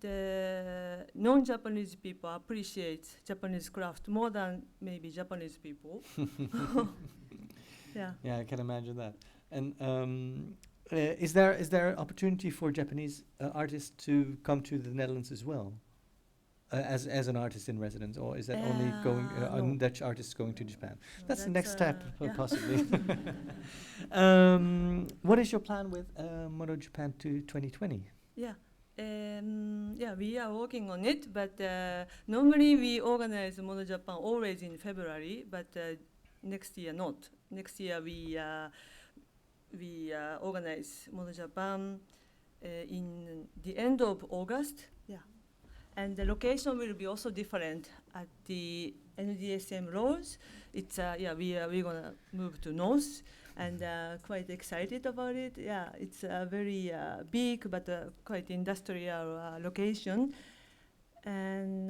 the non-Japanese people appreciate Japanese craft more than maybe Japanese people. Yeah, I can imagine that. And is there opportunity for Japanese artists to come to the Netherlands as well? As an artist in residence, or is that only going Dutch artists going to Japan? That's the next step, possibly. What is your plan with Mono Japan to 2020? We are working on it, but normally we organize Mono Japan always in February, but next year not. Next year we organize Mono Japan in the end of August. And the location will be also different at the NDSM Rose. It's we're gonna move to North, and quite excited about it. It's a very big but quite industrial location, and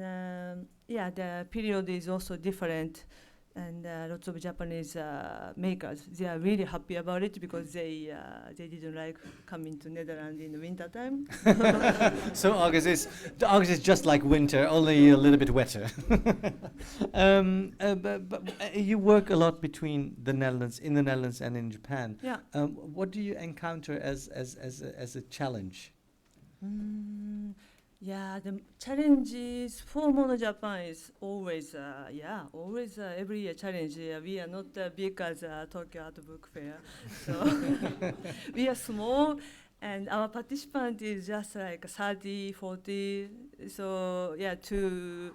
the period is also different. And lots of Japanese makers, they are really happy about it because they didn't like coming to Netherlands in the winter time. So August is just like winter, only a little bit wetter. But you work a lot between in the Netherlands and in Japan. What do you encounter as a challenge? The challenges for Mono Japan is always, every year challenge. We are not big as Tokyo Art Book Fair, so we are small, and our participant is just like 30, 40. So to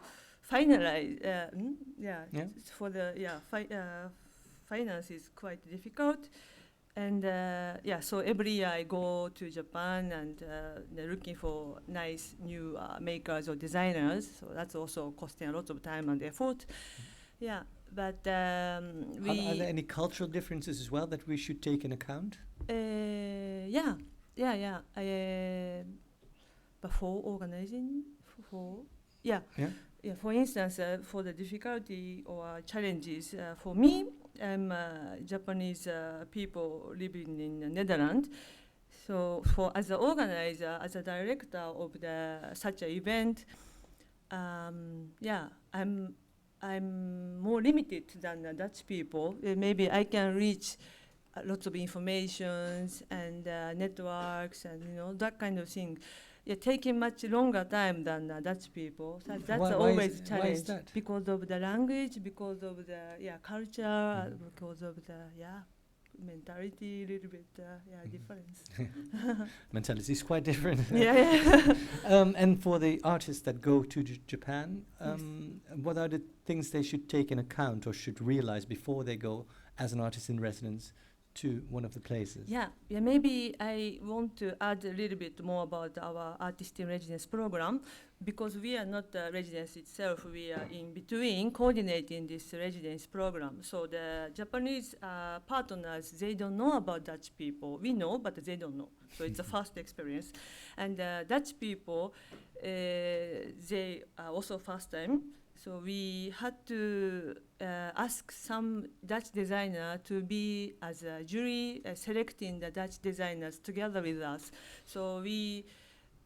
finalize, for the finance is quite difficult. And so every year I go to Japan and looking for nice new makers or designers. So that's also costing a lot of time and effort. But are there any cultural differences as well that we should take in account? Before organizing, for instance, for the difficulty or challenges, for me, I'm Japanese people living in the Netherlands. So as an organizer, as a director of such an event, I'm more limited than the Dutch people. Maybe I can reach lots of informations and networks and that kind of thing. Taking much longer time than Dutch people. So that's always a challenge. Why is that? Because of the language, because of the culture, because of the mentality a little bit, difference. Mentality is quite different. Yeah. And for the artists that go to Japan, what are the things they should take in account or should realize before they go as an artist in residence to one of the places? Yeah, maybe I want to add a little bit more about our artist in residence program, because we are not the residence itself, we are in between coordinating this residence program. So the Japanese partners, they don't know about Dutch people. We know, but they don't know. So it's a first experience. And Dutch people, they are also first time. So we had to ask some Dutch designer to be as a jury selecting the Dutch designers together with us. So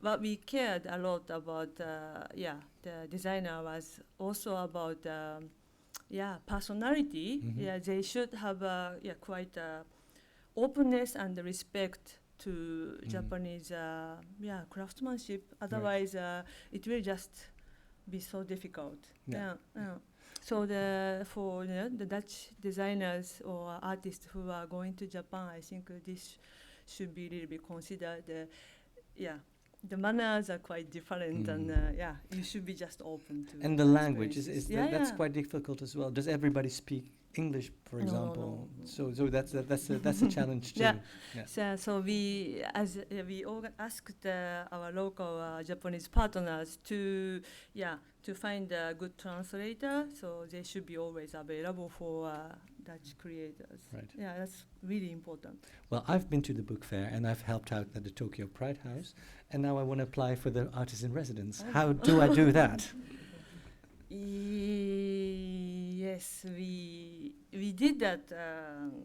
what we cared a lot about, the designer was also about, personality. Mm-hmm. Yeah, they should have quite openness and respect to Japanese, craftsmanship. Otherwise, it will just be so difficult. Yeah. So for the Dutch designers or artists who are going to Japan, I think this should be a little bit considered. The manners are quite different, and you should be just open to. And the language that's quite difficult as well. Does everybody speak English, for No, example? no. So that's a challenge too. Yeah. So we asked our local Japanese partners to find a good translator. So they should be always available for Dutch creators. Right. Yeah, that's really important. Well, I've been to the book fair and I've helped out at the Tokyo Pride House, and now I want to apply for the artist in residence. How do I do that? Yes, we did that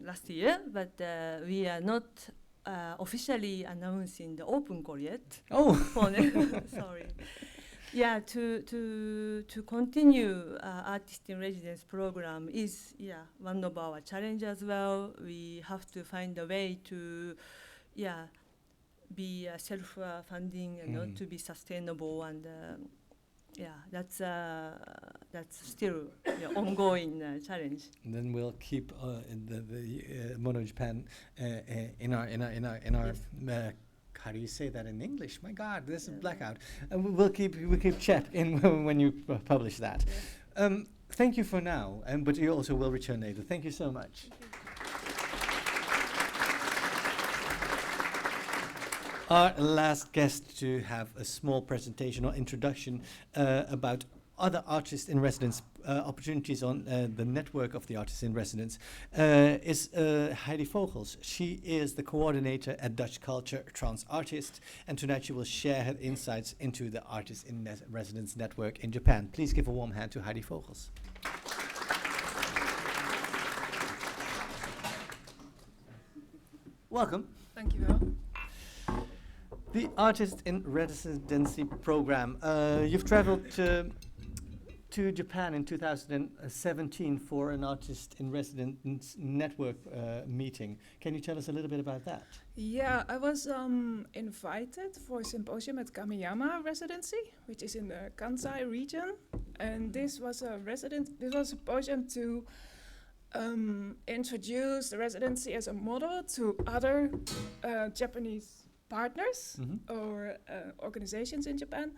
last year, but we are not officially announcing the open call yet. Oh, sorry. Yeah, to continue artist in residence program is one of our challenges as well. We have to find a way to be self-funding and to be sustainable, and that's still ongoing challenge. And then we'll keep the Mono Japan in our how do you say that in English? My God, there's a blackout. And we'll keep chat in when you publish that. Thank you for now, but you also will return later. Thank you so much. Our last guest to have a small presentation or introduction about other artists in residence opportunities on the network of the artists in residence is Heidi Vogels. She is the coordinator at DutchCulture, a trans artist, and tonight she will share her insights into the artists in residence network in Japan. Please give a warm hand to Heidi Vogels. Welcome. Thank you, Will. The Artist in Residency program. You've traveled to Japan in 2017 for an Artist in Residence network meeting. Can you tell us a little bit about that? Yeah, I was invited for a symposium at Kamiyama Residency, which is in the Kansai region, and this was a symposium to introduce the residency as a model to other Japanese partners or organizations in Japan.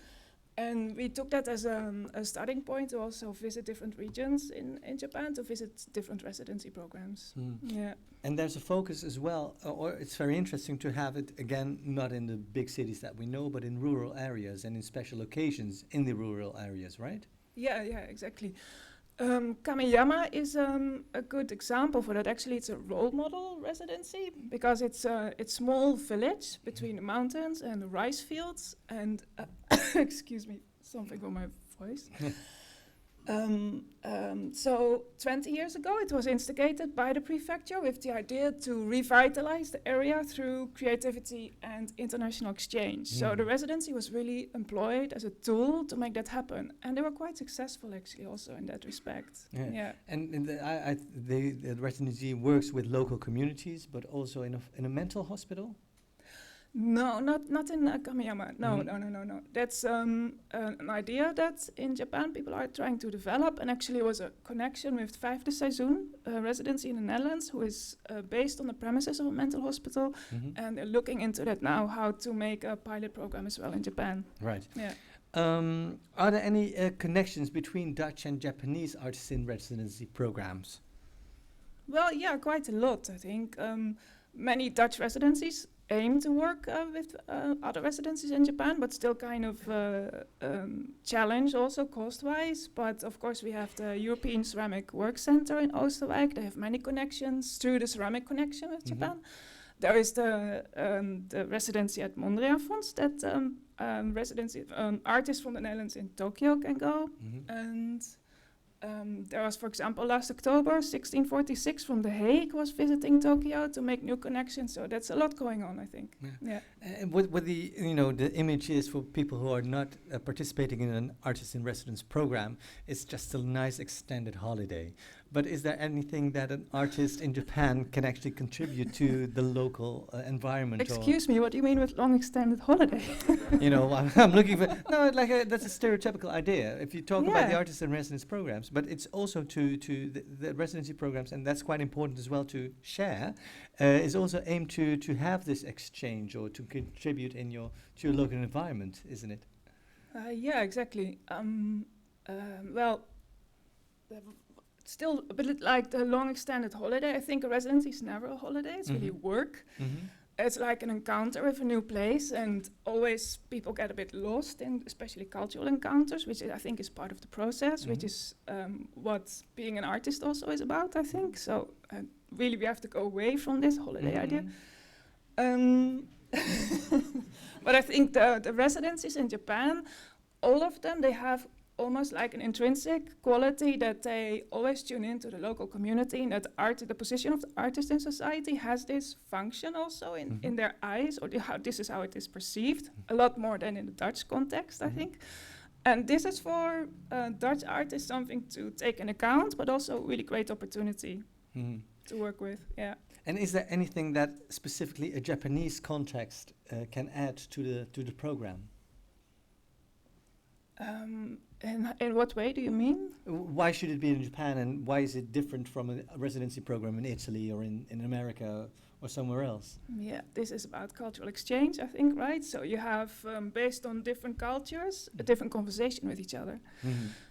And we took that as a starting point to also visit different regions in Japan, to visit different residency programs. Yeah. And there's a focus as well, or it's very interesting to have it, again, not in the big cities that we know, but in rural areas and in special occasions in the rural areas, right? Yeah, exactly. Kamiyama is a good example for that. Actually, it's a role model residency because it's a small village between the mountains and the rice fields. And excuse me, something on my voice. So 20 years ago, it was instigated by the prefecture with the idea to revitalize the area through creativity and international exchange. So the residency was really employed as a tool to make that happen. And they were quite successful, actually, also in that respect. Yeah. And the residency works with local communities, but also in a mental hospital? No, not in Kamiyama. No, no. That's an idea that in Japan people are trying to develop, and actually was a connection with Vijfde Seizoen, a residency in the Netherlands, who is based on the premises of a mental hospital, and they're looking into that now, how to make a pilot program as well in Japan. Right. Yeah. Are there any connections between Dutch and Japanese artists in residency programs? Well, yeah, quite a lot, I think. Many Dutch residencies aim to work with other residencies in Japan, but still kind of challenge also cost-wise. But of course, we have the European Ceramic Work Center in Oosterwijk. They have many connections through the ceramic connection with Japan. There is the residency at Mondrian Fonds that residency artists from the Netherlands in Tokyo can go. And there was, for example, last October, 1646 from The Hague was visiting Tokyo to make new connections. So that's a lot going on, I think. Yeah. And what the the image is for people who are not participating in an artist in residence program, it's just a nice extended holiday. But is there anything that an artist in Japan can actually contribute to the local environment? Excuse me, what do you mean with long extended holiday? I'm looking for that's a stereotypical idea. If you talk about the artist in residence programs, but it's also to the residency programs, and that's quite important as well to share. Is also aimed to have this exchange or to contribute to your local environment, isn't it? Yeah, exactly. Well. Still a bit like the long extended holiday. I think a residency is never a holiday. It's really work. It's like an encounter with a new place, and always people get a bit lost in especially cultural encounters, which I think is part of the process, which is what being an artist also is about, I think. So really we have to go away from this holiday idea. But I think the residencies in Japan, all of them, they have almost like an intrinsic quality that they always tune into the local community, and that the position of the artist in society has this function also in their eyes, or this is how it is perceived, a lot more than in the Dutch context, I think. And this is for Dutch artists something to take into account, but also a really great opportunity to work with. Yeah. And is there anything that specifically a Japanese context can add to the program? In what way do you mean? Why should it be in Japan, and why is it different from a residency program in Italy or in America or somewhere else? Yeah, this is about cultural exchange, I think, right? So you have, based on different cultures, a different conversation with each other.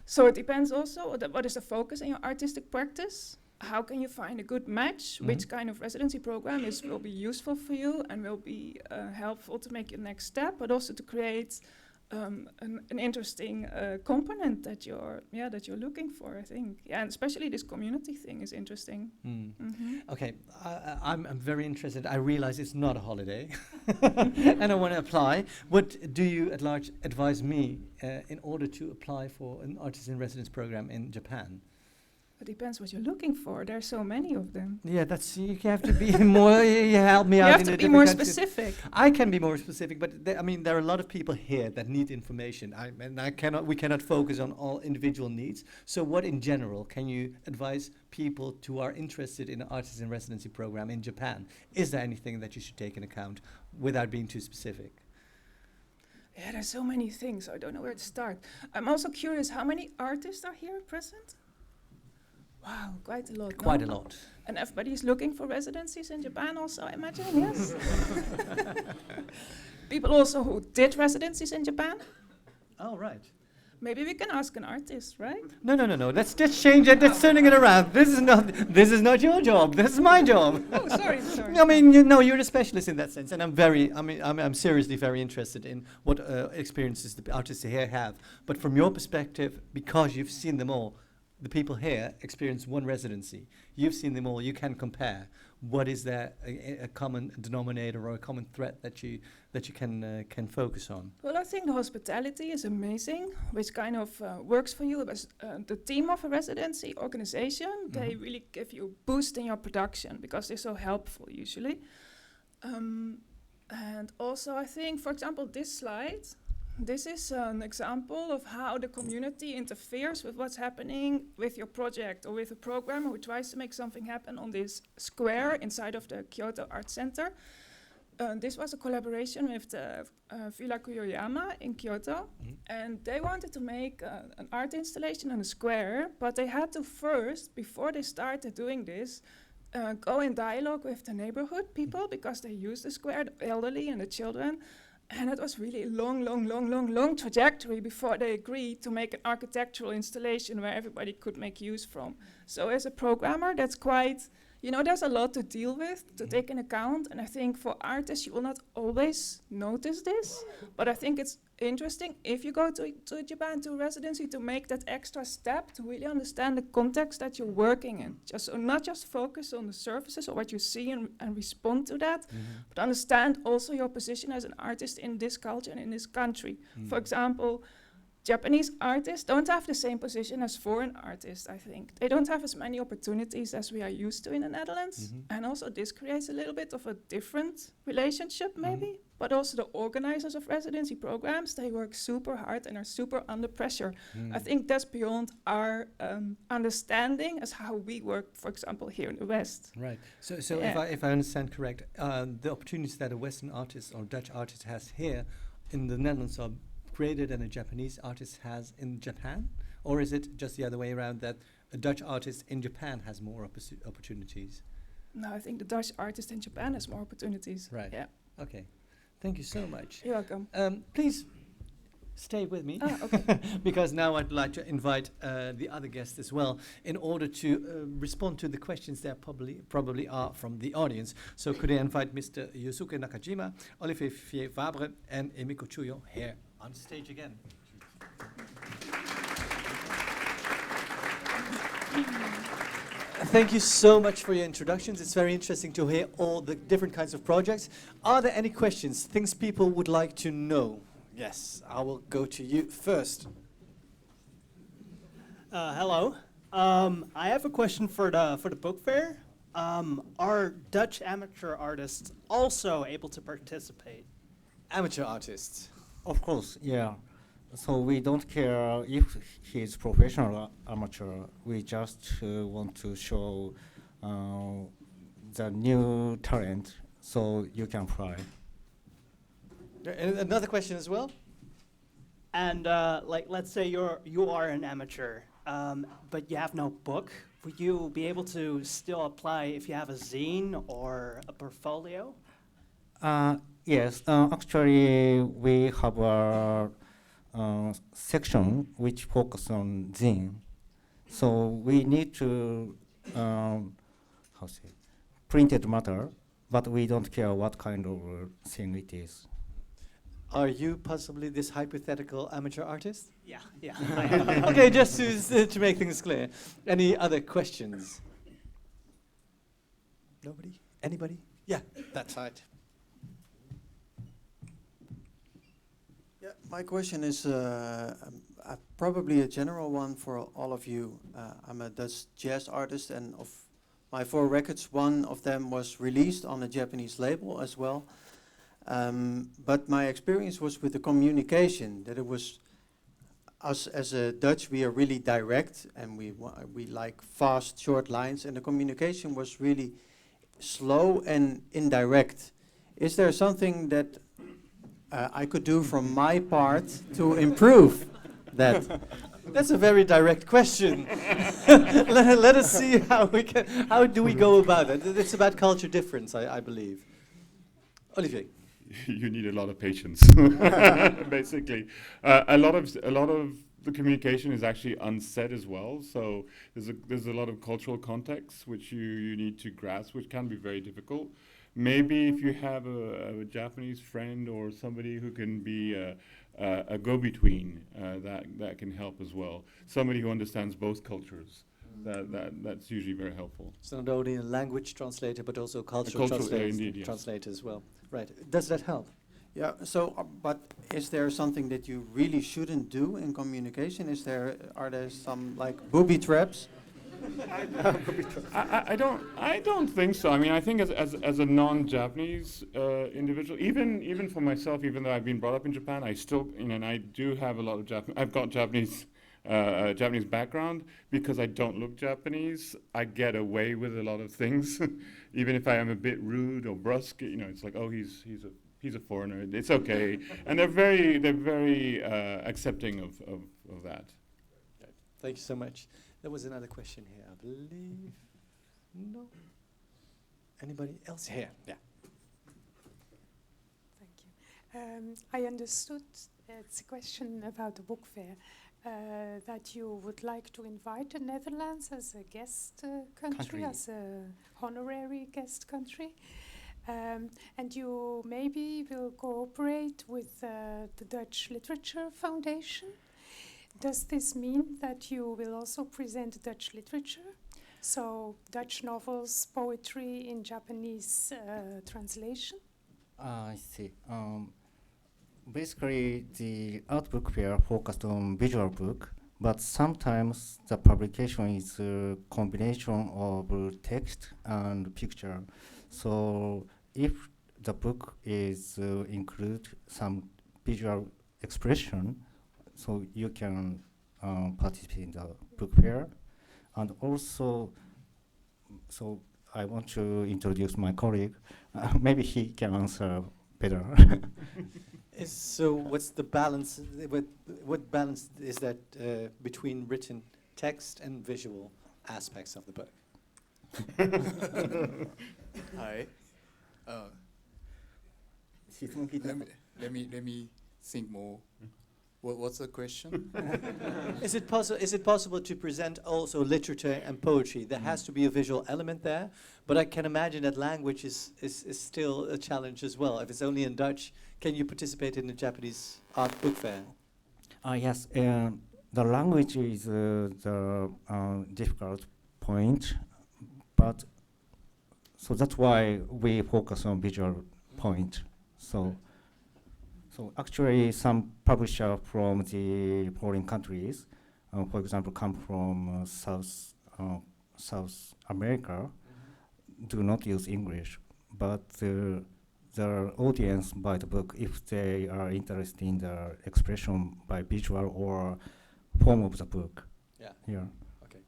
So it depends also, what is the focus in your artistic practice? How can you find a good match? Which kind of residency program will be useful for you and will be helpful to make your next step, but also to create an interesting component that you're looking for, I think. Yeah, and especially this community thing is interesting. Okay, I'm very interested. I realize it's not a holiday, and I want to apply. What do you at large advise me in order to apply for an artist in residence program in Japan? It depends what you're looking for. There are so many of them. Yeah, you have to be more. You help me out. You have to be more specific. I can be more specific, but there are a lot of people here that need information. We cannot focus on all individual needs. So, what in general can you advise people who are interested in an artist in residency program in Japan? Is there anything that you should take into account without being too specific? Yeah, there's so many things. I don't know where to start. I'm also curious, how many artists are here present? Wow, quite a lot. Quite a lot. And everybody's looking for residencies in Japan also, I imagine, yes? People also who did residencies in Japan? Oh, right. Maybe we can ask an artist, right? No. Let's just change it. Let's turning it around. This is not your job. This is my job. Oh, sorry. I mean, you're a specialist in that sense, and I'm seriously very interested in what experiences the artists here have. But from your perspective, because you've seen them all, the people here experience one residency. You've seen them all. You can compare. What is there a common denominator or a common threat that you can focus on? Well, I think the hospitality is amazing, which kind of works for you as the team of a residency organization. They really give you a boost in your production because they're so helpful usually. And also, I think, for example, this slide. This is an example of how the community interferes with what's happening with your project or with a programmer who tries to make something happen on this square inside of the Kyoto Art Center. this was a collaboration with the Villa Kuyoyama in Kyoto, and they wanted to make an art installation on a square, but they had to first, before they started doing this, go in dialogue with the neighborhood people because they use the square, the elderly and the children. And it was really a long trajectory before they agreed to make an architectural installation where everybody could make use from. So as a programmer, that's quite, there's a lot to deal with, to take in account. And I think for artists, you will not always notice this. But I think it's interesting if you go to Japan to residency to make that extra step to really understand the context that you're working in. So not just focus on the surfaces or what you see and respond to that, but understand also your position as an artist in this culture and in this country. For example, Japanese artists don't have the same position as foreign artists, I think. They don't have as many opportunities as we are used to in the Netherlands. And also this creates a little bit of a different relationship maybe. But also the organizers of residency programs, they work super hard and are super under pressure. I think that's beyond our understanding as how we work, for example, here in the West. Right. So if I understand correct, the opportunities that a Western artist or Dutch artist has here in the Netherlands are greater than a Japanese artist has in Japan? Or is it just the other way around, that a Dutch artist in Japan has more opportunities? No, I think the Dutch artist in Japan has more opportunities. Right. Yeah. Okay. Thank you so much. You're welcome. Please stay with me, okay. because now I'd like to invite the other guests as well in order to respond to the questions that probably are from the audience. So could I invite Mr. Yosuke Nakajima, Olivier Fabre, and Emiko Chuyo here on stage again. Thank you so much for your introductions. It's very interesting to hear all the different kinds of projects. Are there any questions, things people would like to know? Yes, I will go to you first. Hello. I have a question for the book fair. Are Dutch amateur artists also able to participate? Amateur artists? Of course, yeah. So we don't care if he's professional or amateur. We just want to show the new talent, so you can fly. Another question as well. And let's say you are an amateur, but you have no book. Would you be able to still apply if you have a zine or a portfolio? Yes, actually we have a section which focus on zine. So we need to printed matter, but we don't care what kind of thing it is. Are you possibly this hypothetical amateur artist? Yeah. Okay, just to make things clear. Any other questions? Nobody? Anybody? Yeah, that side. Yeah, my question is probably a general one for all of you. I'm a Dutch jazz artist, and of my 4 records, one of them was released on a Japanese label as well. But my experience was with the communication, that it was us as a Dutch, we are really direct and we like fast, short lines, and the communication was really slow and indirect. Is there something that I could do from my part to improve that? That's a very direct question. Let us see how do we go about it. It's about culture difference, I believe. Olivier. You need a lot of patience, basically. A lot of the communication is actually unsaid as well. So there's a lot of cultural context which you need to grasp, which can be very difficult. Maybe if you have a Japanese friend or somebody who can be a go-between, that can help as well. Somebody who understands both cultures. That's usually very helpful. So not only a language translator, but also cultural translator as well. Right. Does that help? Yeah. So, but is there something that you really shouldn't do in communication? Are there some like booby traps? I don't think so. I mean, I think as a non-Japanese individual, even for myself, even though I've been brought up in Japan, I still, and I do have a lot of I've got Japanese Japanese background, because I don't look Japanese, I get away with a lot of things, even if I am a bit rude or brusque. You know, it's like, oh, he's a foreigner. It's okay, and they're very accepting of that. Thank you so much. There was another question here, I believe. No. Anybody else here? Yeah. I understood it's a question about the book fair. That you would like to invite the Netherlands as a guest country, as a honorary guest country. And you maybe will cooperate with the Dutch Literature Foundation. Does this mean that you will also present Dutch literature? So Dutch novels, poetry in Japanese translation? I see. Basically, the art book fair focused on visual book, but sometimes the publication is a combination of text and picture. So if the book is include some visual expression, so you can participate in the book fair. And also, so I want to introduce my colleague. Maybe he can answer better. So what's the balance? What balance is that between written text and visual aspects of the book? Hi. Let me think more. What's the question? Is it possible to present also literature and poetry? There has to be a visual element there, but I can imagine that language is still a challenge as well. If it's only in Dutch, can you participate in the Japanese art book fair? Yes, the language is the difficult point, but so that's why we focus on visual point. So actually, some publisher from the foreign countries, for example, come from South America, do not use English, but the audience buy the book if they are interested in the expression by visual or form of the book. Yeah. Yeah. Okay.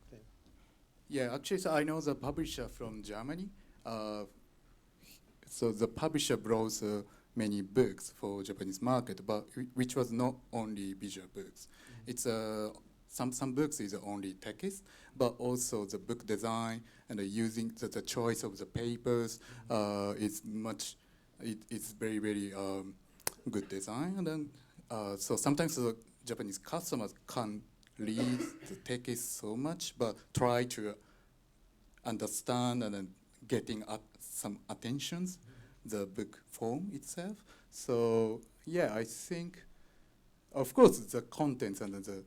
Yeah, actually, so I know the publisher from Germany. So the publisher brought many books for Japanese market, but which was not only visual books. It's some books is only text, but also the book design and using the choice of the papers is much. It's very good design, and then so sometimes the Japanese customers can't read the text so much, but try to understand and then getting some attentions the book form itself. So yeah, I think, of course, the contents and the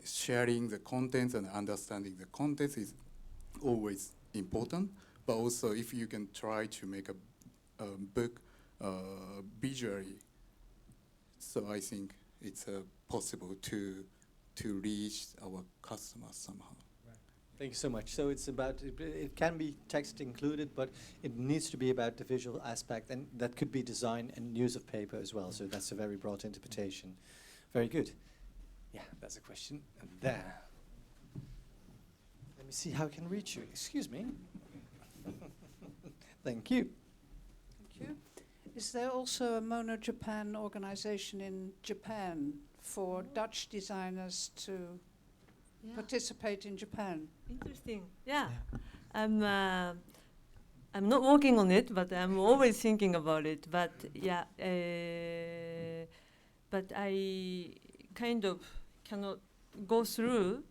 sharing the contents and understanding the contents is always important. But also, if you can try to make a book visually, so I think it's possible to reach our customers somehow. Thank you so much. So it's about, it can be text included, but it needs to be about the visual aspect, and that could be design and use of paper as well. So that's a very broad interpretation. Very good. Yeah, that's a question. And there. Let me see how I can reach you. Excuse me. Thank you. Thank you. Is there also a Mono Japan organization in Japan for Dutch designers to participate in Japan? Interesting. Yeah. I'm not working on it, but I'm always thinking about it. But yeah, but I kind of cannot go through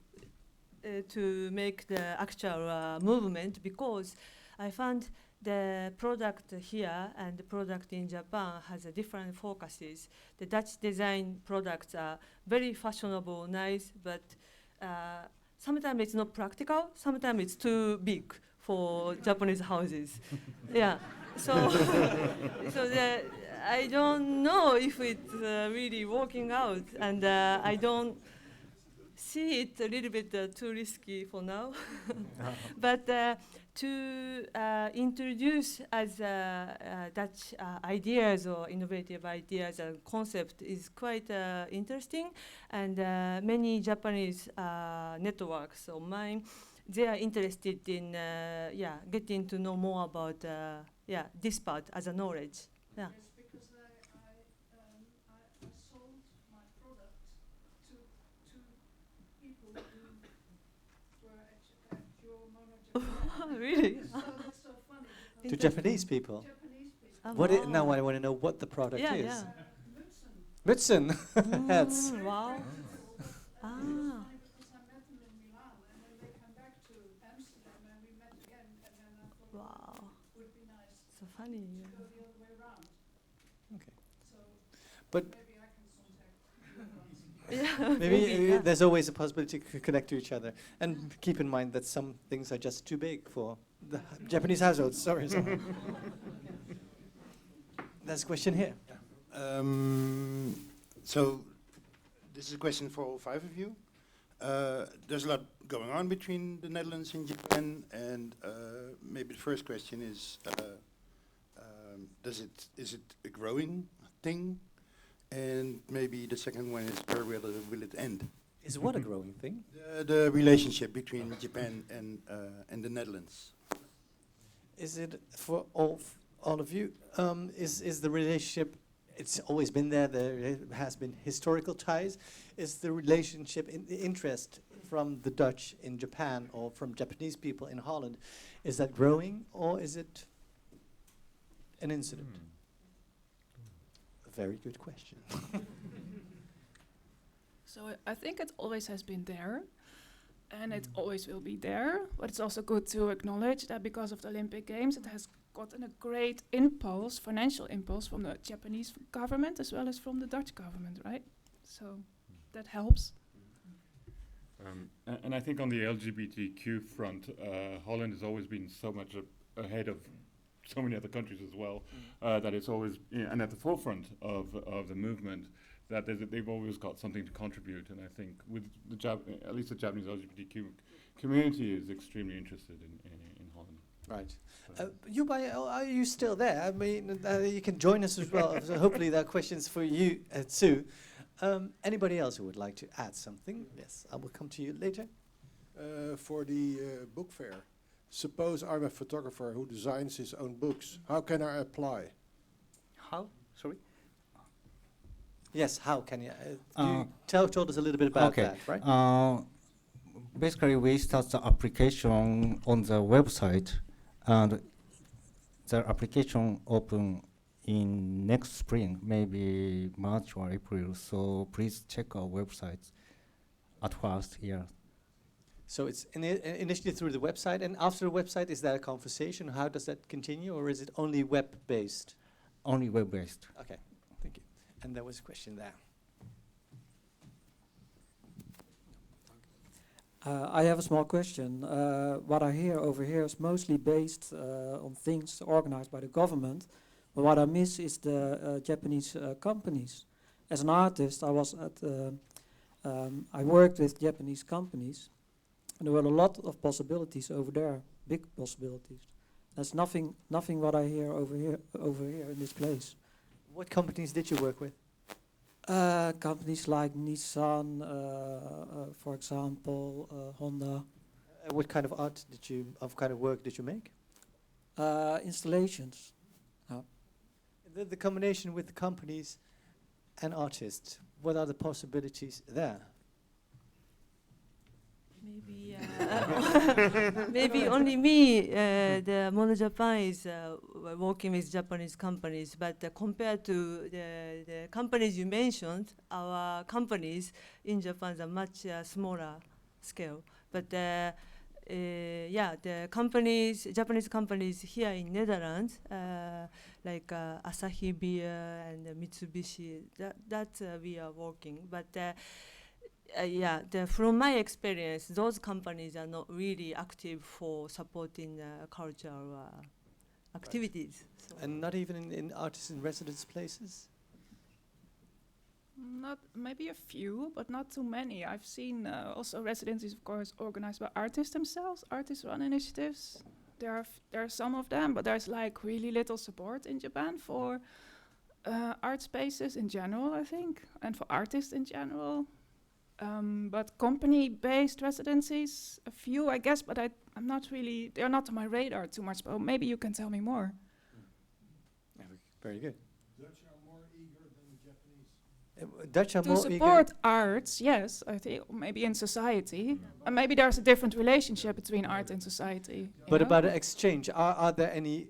to make the actual movement, because I found the product here and the product in Japan has a different focuses. The Dutch design products are very fashionable, nice, but sometimes it's not practical, sometimes it's too big for Japanese houses. Yeah, so I don't know if it's really working out, and I don't see it a little bit too risky for now. But to introduce as Dutch ideas or innovative ideas and concept is quite interesting, and many Japanese networks online, they are interested in getting to know more about this part as a knowledge. Yeah. Yes, because I sold my product to people who were at your Mono Japan. Really? So that's so funny. To Japanese people. Japanese people. Oh, What wow. now I want to know what the product Yeah, is. yeah. Mutsen. Hats. Wow. It was funny because I met them in Milan, and then they came back to Amsterdam, and we met again, and then I thought Wow. it would be nice So funny. to Yeah. go the other way around. Okay. So But maybe I can contact you once. Yeah, maybe yeah. there's always a possibility to connect to each other. And keep in mind that some things are just too big for the Japanese households. Sorry. There's a question here. So this is a question for all five of you. There's a lot going on between the Netherlands and Japan, and maybe the first question is, is it a growing thing? And maybe the second one is, where will it end? Is what a growing thing? The relationship between Japan and the Netherlands. Is it for all of you? Is the relationship? It's always been there. There has been historical ties. Is the relationship, the interest from the Dutch in Japan or from Japanese people in Holland, is that growing, or is it an incident? A very good question. So I think it always has been there, and it always will be there. But it's also good to acknowledge that because of the Olympic Games, it has gotten a great impulse, financial impulse, from the Japanese government as well as from the Dutch government, right? So that helps. And I think on the LGBTQ front, Holland has always been so much ahead of so many other countries as well, that it's always, and at the forefront of the movement, that they've always got something to contribute. And I think with at least the Japanese LGBTQ community is extremely interested in Holland. Right. Are you still there? I mean, you can join us as well. So hopefully there are questions for you too. Anybody else who would like to add something? Yes, I will come to you later. For the book fair, suppose I'm a photographer who designs his own books. How can I apply? How? Sorry? Yes, how can you? You told us a little bit about that, right? Basically, we start the application on the website, and the application open in next spring, maybe March or April. So please check our website at first. Yeah. So it's initially through the website, and after the website, is there a conversation? How does that continue, or is it only web-based? Only web-based. Okay, thank you. And there was a question there. I have a small question. What I hear over here is mostly based on things organized by the government, but what I miss is the Japanese companies. As an artist, I worked with Japanese companies, and there were a lot of possibilities over there, big possibilities. There's nothing what I hear over here in this place. What companies did you work with? Companies like Nissan, for example, Honda. What kind of work did you make? Installations. The combination with the companies and artists, what are the possibilities there? Maybe maybe only me, the Mono Japan is working with Japanese companies, but compared to the companies you mentioned, our companies in Japan are much smaller scale. But the companies, Japanese companies here in Netherlands, like Asahi Beer and Mitsubishi, that we are working. But from my experience, those companies are not really active for supporting cultural activities. So And not even in artist in residence places? Not maybe a few, but not too many. I've seen also residencies, of course, organized by artists themselves. Artists run initiatives, there are some of them, but there's like really little support in Japan for art spaces in general, I think, and for artists in general. But company-based residencies, a few, I guess, but I'm not really, they're not on my radar too much, but maybe you can tell me more. Very good. Dutch are more eager than Japanese. Dutch are To more eager. support arts, yes, I think, maybe in society. And maybe there's a different relationship between art and society. But yeah? about an exchange, are there any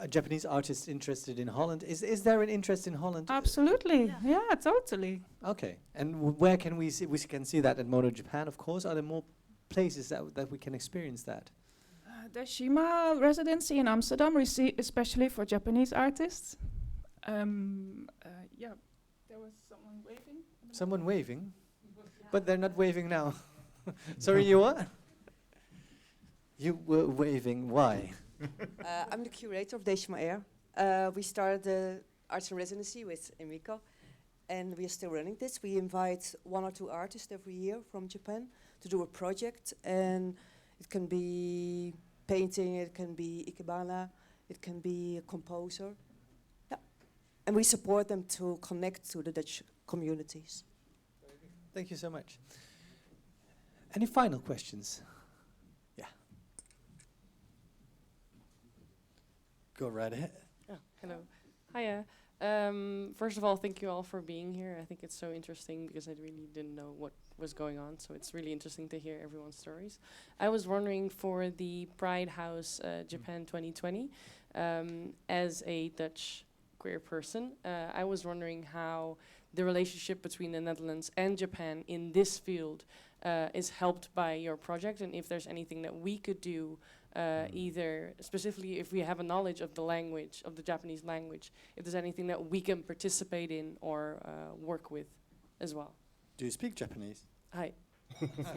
Japanese artists interested in Holland? Is there an interest in Holland? Absolutely, yeah, totally. Okay, and where can we see? We can see that at Mono Japan, of course. Are there more places that we can experience that? The Shima residency in Amsterdam, especially for Japanese artists. Yeah, there was someone waving. Someone waving, but they're not waving now. Sorry, you what? You were waving. Why? I'm the curator of Deshima Air. We started the Arts in Residency with Emiko, and we are still running this. We invite 1 or 2 artists every year from Japan to do a project, and it can be painting, it can be ikebana, it can be a composer. Yeah. And we support them to connect to the Dutch communities. Thank you so much. Any final questions? Yeah. Go right ahead. Oh, hello. Hiya. First of all, thank you all for being here. I think it's so interesting because I really didn't know what was going on, so it's really interesting to hear everyone's stories. I was wondering for the Pride House Japan 2020, as a Dutch queer person, I was wondering how the relationship between the Netherlands and Japan in this field is helped by your project, and if there's anything that we could do, either specifically if we have a knowledge of the language, of the Japanese language, if there's anything that we can participate in or work with as well. Do you speak Japanese? Hi.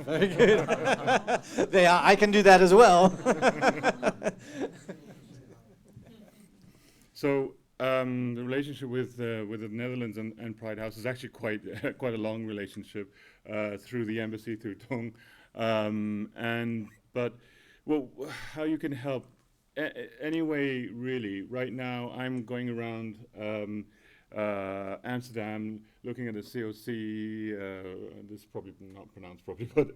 Very good. I can do that as well. So the relationship with the Netherlands and Pride House is actually quite quite a long relationship through the embassy, through Tong, but well, how you can help anyway, really. Right now, I'm going around Amsterdam, looking at the COC. This is probably not pronounced properly, but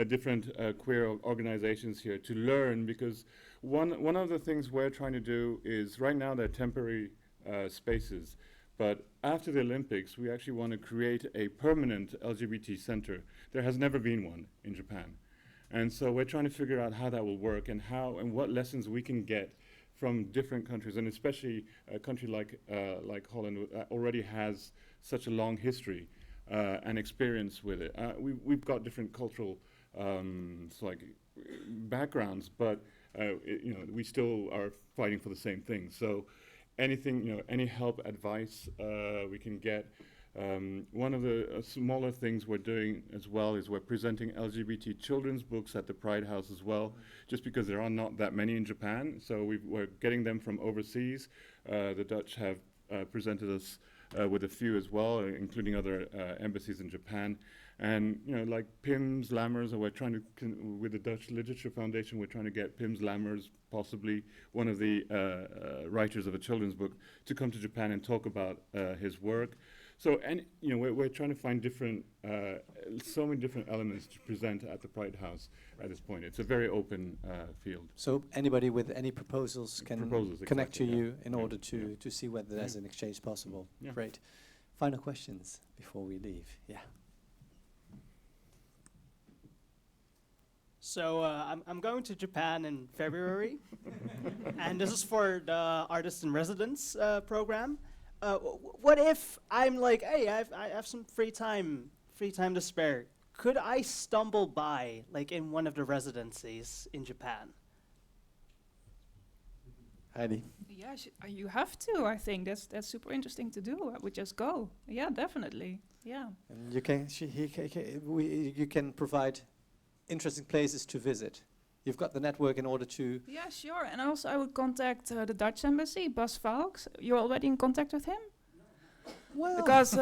different queer organizations here to learn, because one of the things we're trying to do is, right now they're temporary spaces, but after the Olympics, we actually want to create a permanent LGBT center. There has never been one in Japan. And so we're trying to figure out how that will work and how and what lessons we can get from different countries, and especially a country like Holland already has such a long history and experience with it. We've got different cultural backgrounds, but we still are fighting for the same thing. So anything, any help, advice we can get. One of the smaller things we're doing as well is we're presenting LGBT children's books at the Pride House as well, just because there are not that many in Japan. So we're getting them from overseas. The Dutch have presented us with a few as well, including other embassies in Japan. And like Pim's Lammers, and we're trying to, with the Dutch Literature Foundation, we're trying to get Pim's Lammers, possibly one of the writers of a children's book, to come to Japan and talk about his work. So, and we're trying to find so many different elements to present at the Pride House at this point. It's a very open field. So anybody with any proposals can connect to you in order to see whether there's an exchange possible. Yeah. Great. Final questions before we leave. Yeah. So I'm going to Japan in February, and this is for the Artist in Residence program. What if I'm like, hey, I have some free time to spare? Could I stumble by, like, in one of the residencies in Japan? Heidi. Yeah, you have to. I think that's super interesting to do. I would just go. Yeah, definitely. Yeah. And you can provide interesting places to visit. You've got the network in order to... Yeah, sure. And also I would contact the Dutch embassy, Bas Valks. You're already in contact with him? Well. Because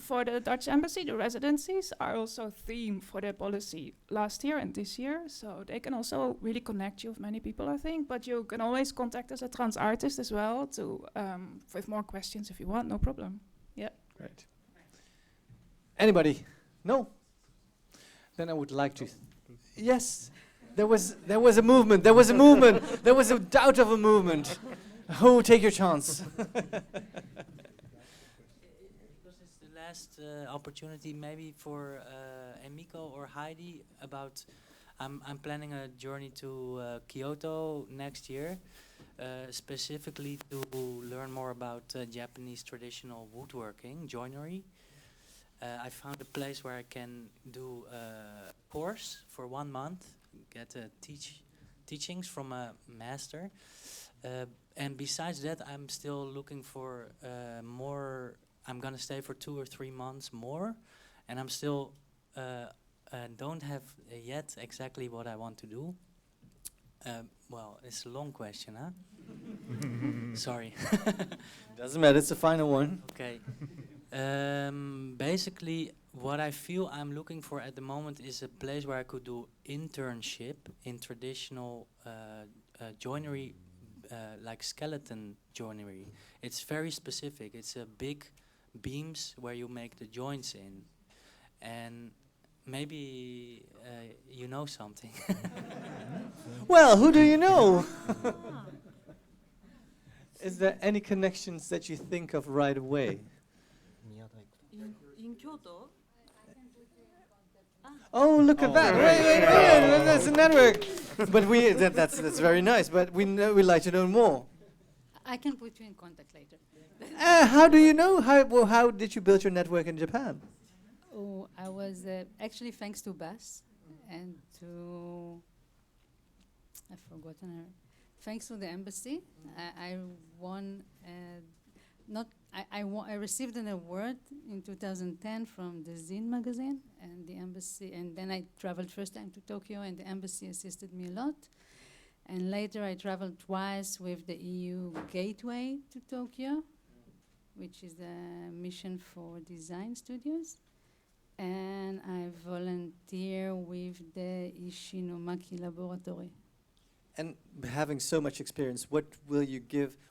for the Dutch embassy, the residencies are also a theme for their policy last year and this year. So they can also really connect you with many people, I think. But you can always contact us at Trans Artist as well to with more questions if you want, no problem. Yeah. Great. Anybody? No? Then I would like to. Yes. There was a movement. There was a movement. There was a doubt of a movement. Oh, take your chance. Last opportunity maybe for Emiko or Heidi about I'm planning a journey to Kyoto next year, specifically to learn more about Japanese traditional woodworking, joinery. I found a place where I can do a course for 1 month, get teachings from a master, and besides that I'm still looking for more. I'm gonna stay for 2 or 3 months more, and I'm still don't have yet exactly what I want to do. Well, it's a long question, huh? Sorry. Doesn't matter, it's the final one. Okay. Basically, what I feel I'm looking for at the moment is a place where I could do internship in traditional joinery, like skeleton joinery. It's very specific. It's a big beams where you make the joints in, and maybe you know something. Well, who do you know? Is there any connections that you think of right away? In Kyoto? Oh, look at that! Wait, that's a network. But that's very nice. But we'd like to know more. I can put you in contact later. How do you know? How did you build your network in Japan? Oh, I was actually thanks to Bas and to I've forgotten her. Thanks to the embassy, I won. I received an award in 2010 from the Zine magazine and the embassy, and then I traveled first time to Tokyo, and the embassy assisted me a lot. And later I traveled twice with the EU Gateway to Tokyo, which is the mission for design studios. And I volunteer with the Ishinomaki Laboratory. And having so much experience, what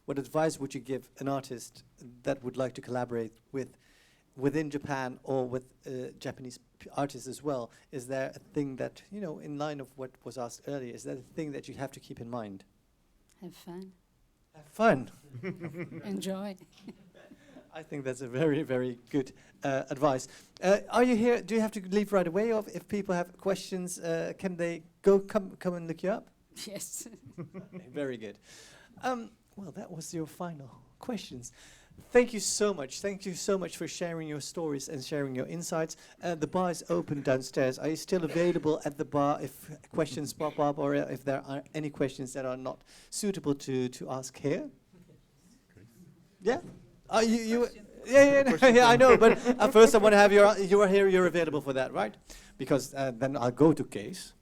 advice would you give an artist that would like to collaborate within Japan or with Japanese artists as well? Is there a thing that, in line of what was asked earlier, is there a thing that you have to keep in mind? Have fun. Have fun. Enjoy. I think that's a very, very good advice. Are you here? Do you have to leave right away? Or if people have questions, can they come and look you up? Yes. Very good. Well, that was your final questions. Thank you so much. Thank you so much for sharing your stories and sharing your insights. The bar is open downstairs. Are you still available at the bar if questions pop up, or if there are any questions that are not suitable to ask here? Yeah? Yeah, I know, but first I want to have you are here, you're available for that, right? Because then I'll go to Kees.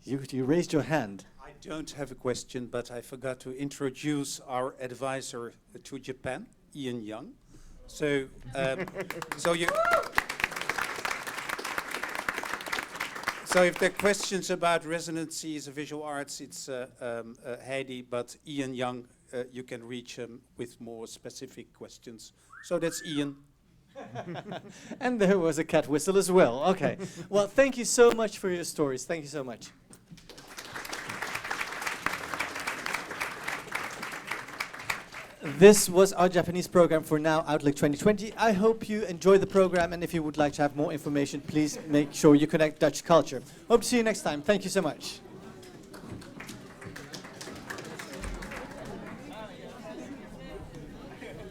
You raised your hand. I don't have a question, but I forgot to introduce our advisor to Japan, Ian Young. So, so if there are questions about residencies, visual arts, it's Heidi, but Ian Young, you can reach him with more specific questions. So that's Ian. And there was a cat whistle as well. Okay. Well, thank you so much for your stories. Thank you so much. This was our Japanese program for Now Outlook 2020. I hope you enjoy the program, and if you would like to have more information, please make sure you connect Dutch Culture. Hope to see you next time. Thank you so much.